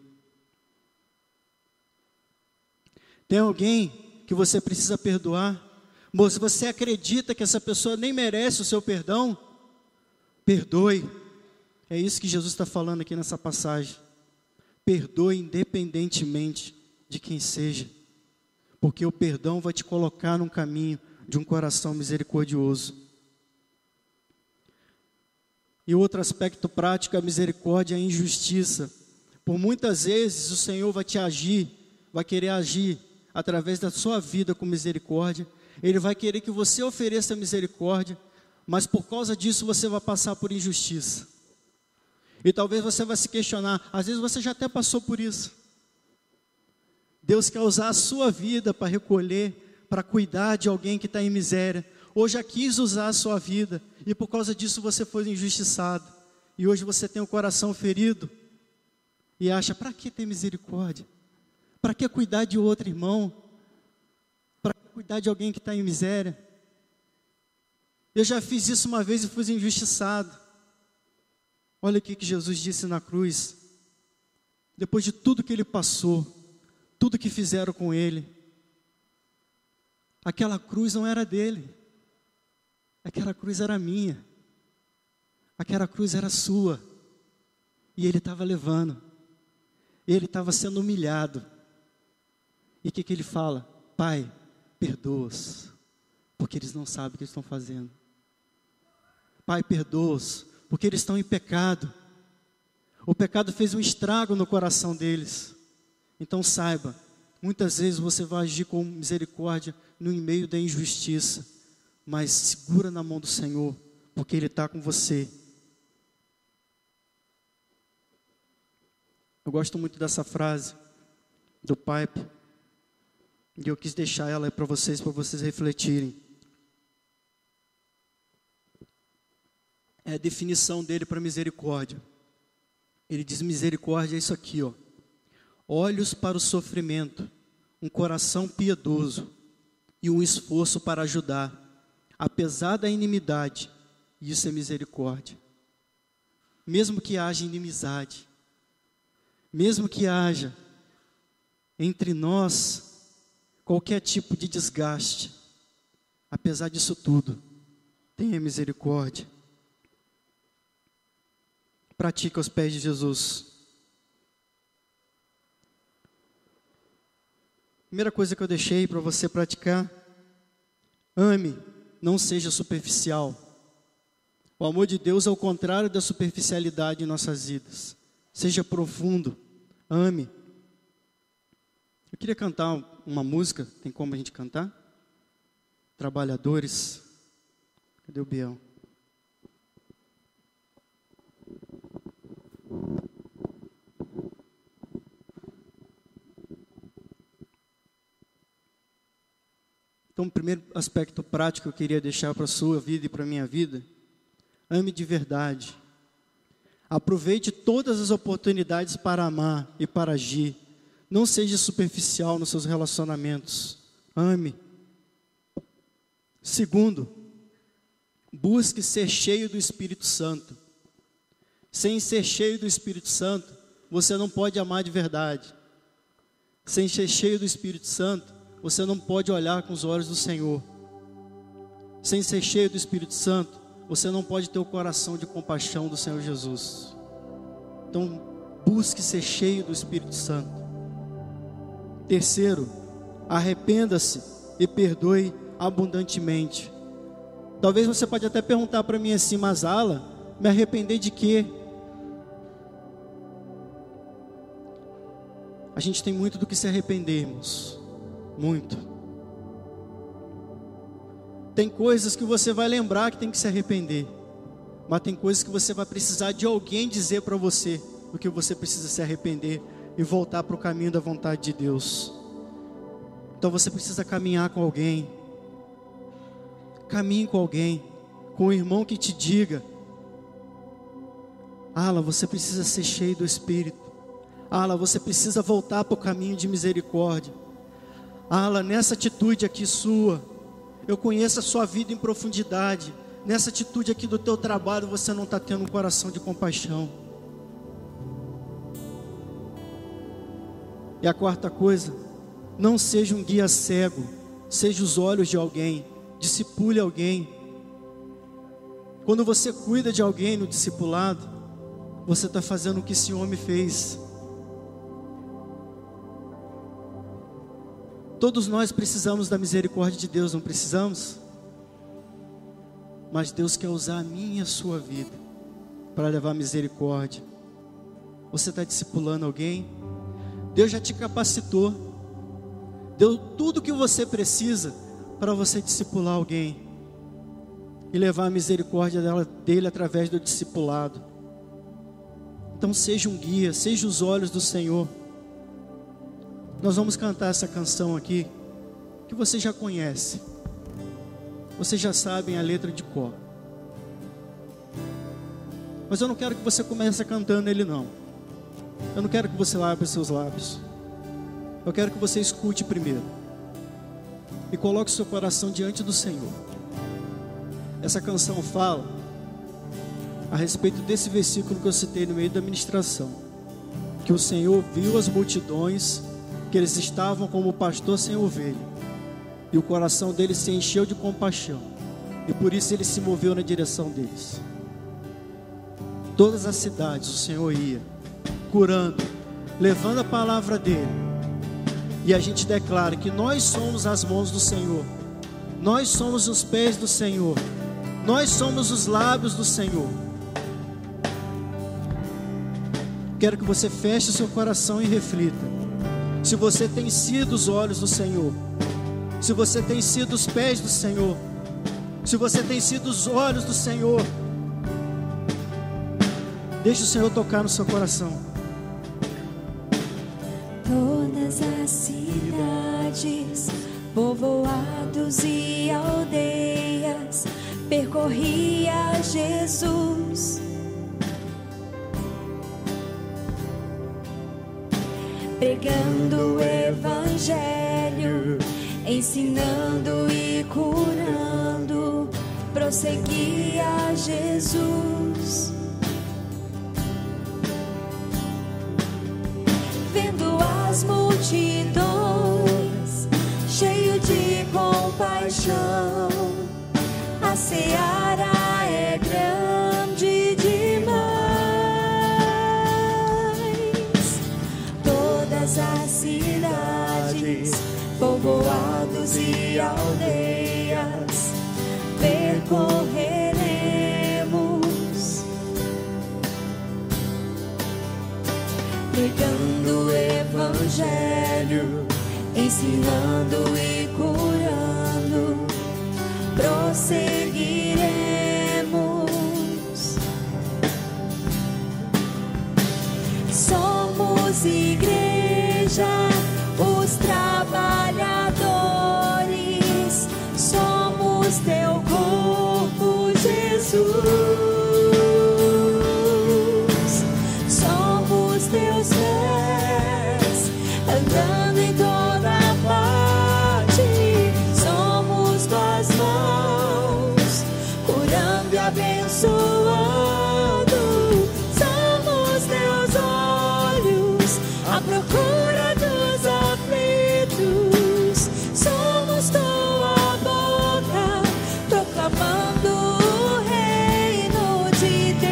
Tem alguém que você precisa perdoar? Mas se você acredita que essa pessoa nem merece o seu perdão, perdoe. É isso que Jesus está falando aqui nessa passagem. Perdoe independentemente de quem seja, porque o perdão vai te colocar num caminho de um coração misericordioso. E outro aspecto prático é a misericórdia e a injustiça. Por muitas vezes o Senhor vai querer agir através da sua vida com misericórdia. Ele vai querer que você ofereça misericórdia, mas por causa disso você vai passar por injustiça. E talvez você vai se questionar, às vezes você já até passou por isso. Deus quer usar a sua vida para recolher, para cuidar de alguém que está em miséria. Ou já quis usar a sua vida, e por causa disso você foi injustiçado. E hoje você tem o coração ferido, e acha, para que ter misericórdia? Para que cuidar de outro irmão? Para cuidar de alguém que está em miséria? Eu já fiz isso uma vez e fui injustiçado. Olha o que Jesus disse na cruz. Depois de tudo que ele passou, tudo que fizeram com ele, aquela cruz não era dele. Aquela cruz era minha. Aquela cruz era sua. E ele estava levando. Ele estava sendo humilhado. E o que ele fala? Pai, perdoa-os, porque eles não sabem o que estão fazendo. Pai, perdoa-os, porque eles estão em pecado. O pecado fez um estrago no coração deles. Então saiba, muitas vezes você vai agir com misericórdia no meio da injustiça, mas segura na mão do Senhor, porque Ele está com você. Eu gosto muito dessa frase do Pipe, e eu quis deixar ela para vocês refletirem. É a definição dele para misericórdia. Ele diz: misericórdia é isso aqui, ó. Olhos para o sofrimento, um coração piedoso e um esforço para ajudar, apesar da inimidade. Isso é misericórdia. Mesmo que haja inimizade, mesmo que haja entre nós qualquer tipo de desgaste, apesar disso tudo, tenha misericórdia. Pratique aos pés de Jesus. Primeira coisa que eu deixei para você praticar: ame, não seja superficial. O amor de Deus é o contrário da superficialidade em nossas vidas. Seja profundo, ame. Eu queria cantar uma música, tem como a gente cantar? Trabalhadores. Cadê o Biel? Então, o primeiro aspecto prático que eu queria deixar para a sua vida e para a minha vida: ame de verdade. Aproveite todas as oportunidades para amar e para agir. Não seja superficial nos seus relacionamentos. Ame. Segundo, busque ser cheio do Espírito Santo. Sem ser cheio do Espírito Santo, você não pode amar de verdade. Sem ser cheio do Espírito Santo, você não pode olhar com os olhos do Senhor. Sem ser cheio do Espírito Santo, você não pode ter o coração de compaixão do Senhor Jesus. Então, busque ser cheio do Espírito Santo. Terceiro, arrependa-se e perdoe abundantemente. Talvez você pode até perguntar para mim assim: mas Ala, me arrepender de quê? A gente tem muito do que se arrepender, irmãos. Muito. Tem coisas que você vai lembrar que tem que se arrepender, mas tem coisas que você vai precisar de alguém dizer para você do que você precisa se arrepender e voltar para o caminho da vontade de Deus. Então você precisa caminhar com alguém. Caminhe com alguém, com um irmão que te diga: Ala, você precisa ser cheio do Espírito. Ala, você precisa voltar para o caminho de misericórdia. Ala, nessa atitude aqui sua, eu conheço a sua vida em profundidade. Nessa atitude aqui do teu trabalho, você não está tendo um coração de compaixão. E a quarta coisa: não seja um guia cego, seja os olhos de alguém, discipule alguém. Quando você cuida de alguém no discipulado, você está fazendo o que esse homem fez. Todos nós precisamos da misericórdia de Deus, não precisamos? Mas Deus quer usar a minha e a sua vida para levar misericórdia. Você está discipulando alguém? Deus já te capacitou, deu tudo o que você precisa para você discipular alguém e levar a misericórdia dele através do discipulado. Então seja um guia, seja os olhos do Senhor. Nós vamos cantar essa canção aqui, que você já conhece. Vocês já sabem a letra de cor. Mas eu não quero que você comece cantando ele, não. Eu não quero que você abra seus lábios. Eu quero que você escute primeiro e coloque seu coração diante do Senhor. Essa canção fala a respeito desse versículo que eu citei no meio da ministração, que o Senhor viu as multidões, que eles estavam como o pastor sem ovelha, e o coração deles se encheu de compaixão, e por isso ele se moveu na direção deles. Todas as cidades o Senhor ia curando, levando a palavra dele, e a gente declara que nós somos as mãos do Senhor, nós somos os pés do Senhor, nós somos os lábios do Senhor. Quero que você feche o seu coração e reflita. Se você tem sido os olhos do Senhor, se você tem sido os pés do Senhor, se você tem sido os olhos do Senhor, deixe o Senhor tocar no seu coração. Todas as cidades, povoados e aldeias, percorria Jesus, pregando o Evangelho, ensinando e curando, prosseguia Jesus. Vendo as multidões, cheio de compaixão, a seara é grande demais. Todas as cidades, povoados e aldeias percorreremos, pregando o Evangelho, ensinando e curando, prosseguiremos. Somos igreja, os trabalhadores, somos teu corpo, Jesus. Somos teus pés, andando em toda parte, somos tuas mãos, curando e abençoando. Somos teus olhos, à procura dos aflitos, somos tua boca, proclamando o reino de Deus.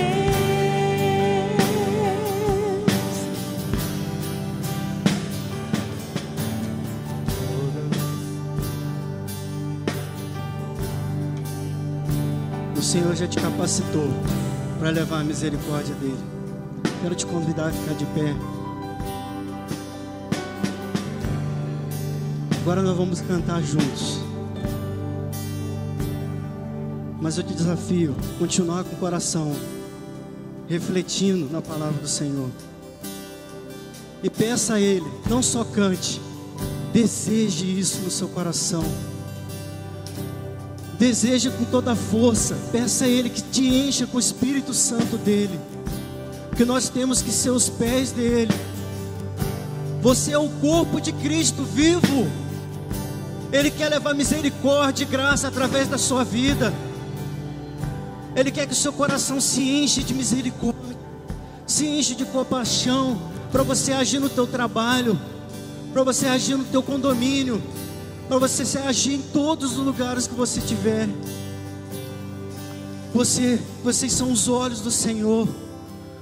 O Senhor já te capacitou para levar a misericórdia dele. Quero te convidar a ficar de pé. Agora nós vamos cantar juntos. Mas eu te desafio a continuar com o coração refletindo na palavra do Senhor. E peça a Ele, não só cante, deseje isso no seu coração. Deseje com toda a força. Peça a Ele que te encha com o Espírito Santo dEle. Porque nós temos que ser os pés dEle. Você é o corpo de Cristo vivo. Ele quer levar misericórdia e graça através da sua vida. Ele quer que o seu coração se enche de misericórdia, se enche de compaixão, para você agir no teu trabalho, para você agir no teu condomínio, para você agir em todos os lugares que você tiver. Vocês são os olhos do Senhor.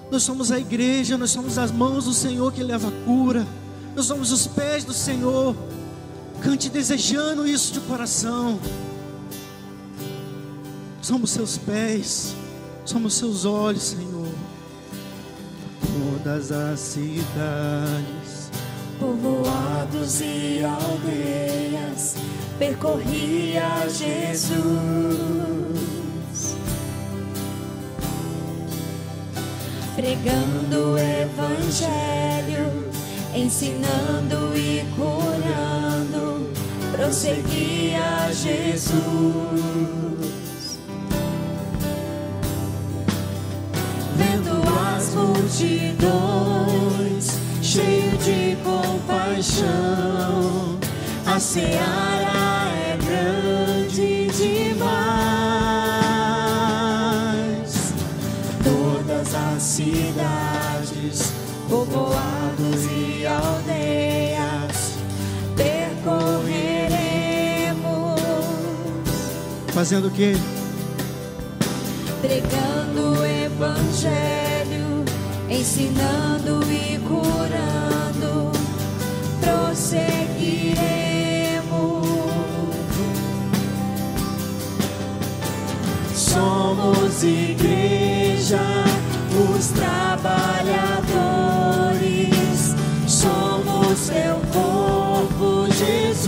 Nós somos a igreja, nós somos as mãos do Senhor que leva a cura. Nós somos os pés do Senhor. Cante desejando isso de coração. Somos seus pés, somos seus olhos, Senhor. Todas as cidades, povoados e aldeias, percorria Jesus, pregando o Evangelho, ensinando e curando, prosseguia Jesus. Vendo as multidões, cheio de compaixão, a seara é grande demais. Todas as cidades, povoados e aldeias, percorreremos. Fazendo o quê? Pregando o Evangelho, ensinando e curando, prosseguiremos. Somos igreja, os trabalhadores, somos teu corpo, Jesus.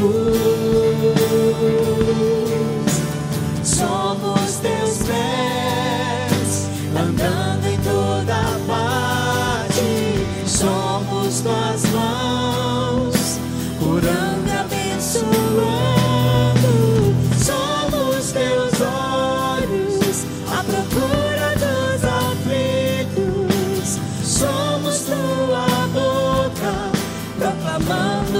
Somos teus pés, andando em toda parte, somos tuas mãos, curando e abençoando. Somos teus olhos, à procura dos aflitos, somos tua boca, proclamando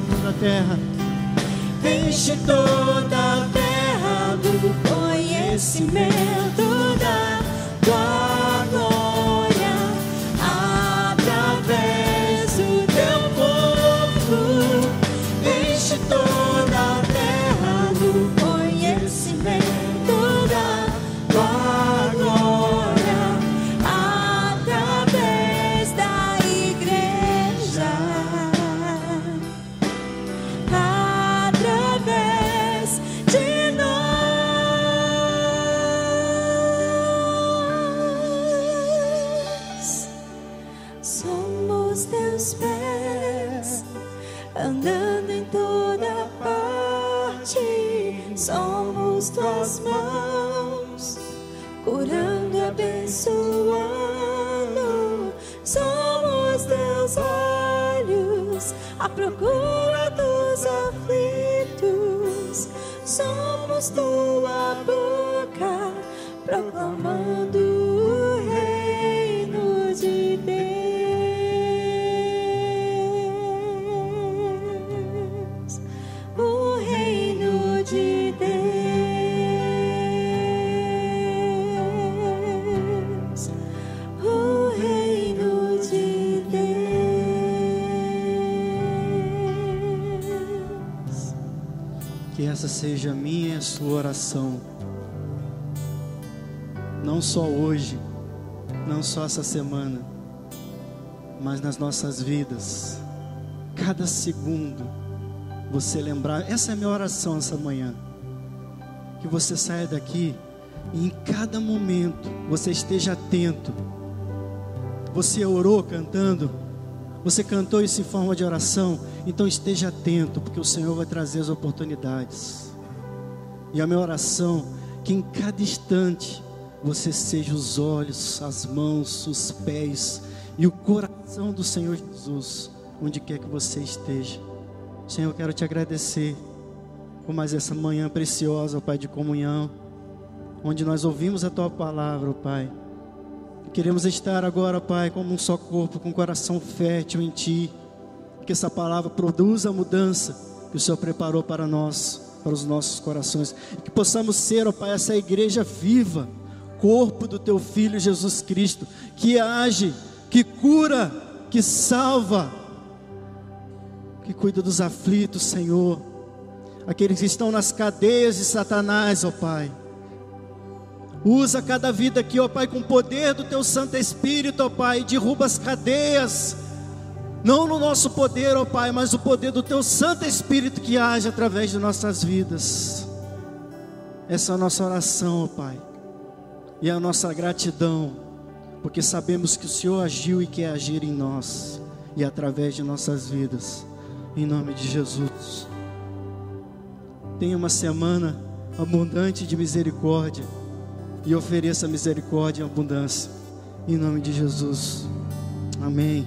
toda a terra. Enche toda a terra do conhecimento da tua glória, através do teu povo. Enche toda a terra do conhecimento da tua glória, através da igreja. Através de nós, somos teus pés, andando em toda parte. Somos tuas mãos, curando e abençoando. Somos teus olhos, à procura dos aflitos. Somos tua boca, proclamando o reino de Deus. O reino de Deus. O reino de Deus. Que essa seja a minha e a sua oração, não só hoje, não só essa semana, mas nas nossas vidas. Cada segundo você lembrar, essa é a minha oração essa manhã, que você saia daqui e em cada momento você esteja atento. Você orou cantando, você cantou isso em forma de oração, então esteja atento, porque o Senhor vai trazer as oportunidades. E a minha oração, que em cada instante você seja os olhos, as mãos, os pés e o coração do Senhor Jesus, onde quer que você esteja. Senhor, eu quero te agradecer por mais essa manhã preciosa, ó Pai, de comunhão, onde nós ouvimos a Tua palavra, ó Pai. Queremos estar agora, Pai, como um só corpo, com um coração fértil em Ti, que essa palavra produza a mudança que o Senhor preparou para nós, para os nossos corações, e que possamos ser, ó Pai, essa igreja viva, corpo do Teu Filho Jesus Cristo, que age, que cura, que salva, que cuida dos aflitos, Senhor, aqueles que estão nas cadeias de Satanás, ó Pai. Usa cada vida aqui, ó Pai, com o poder do Teu Santo Espírito, ó Pai, derruba as cadeias, não no nosso poder, ó Pai, mas o poder do Teu Santo Espírito que age através de nossas vidas. Essa é a nossa oração, ó Pai, e a nossa gratidão, porque sabemos que o Senhor agiu e quer agir em nós e através de nossas vidas, em nome de Jesus. Tenha uma semana abundante de misericórdia e ofereça misericórdia e abundância, em nome de Jesus. Amém.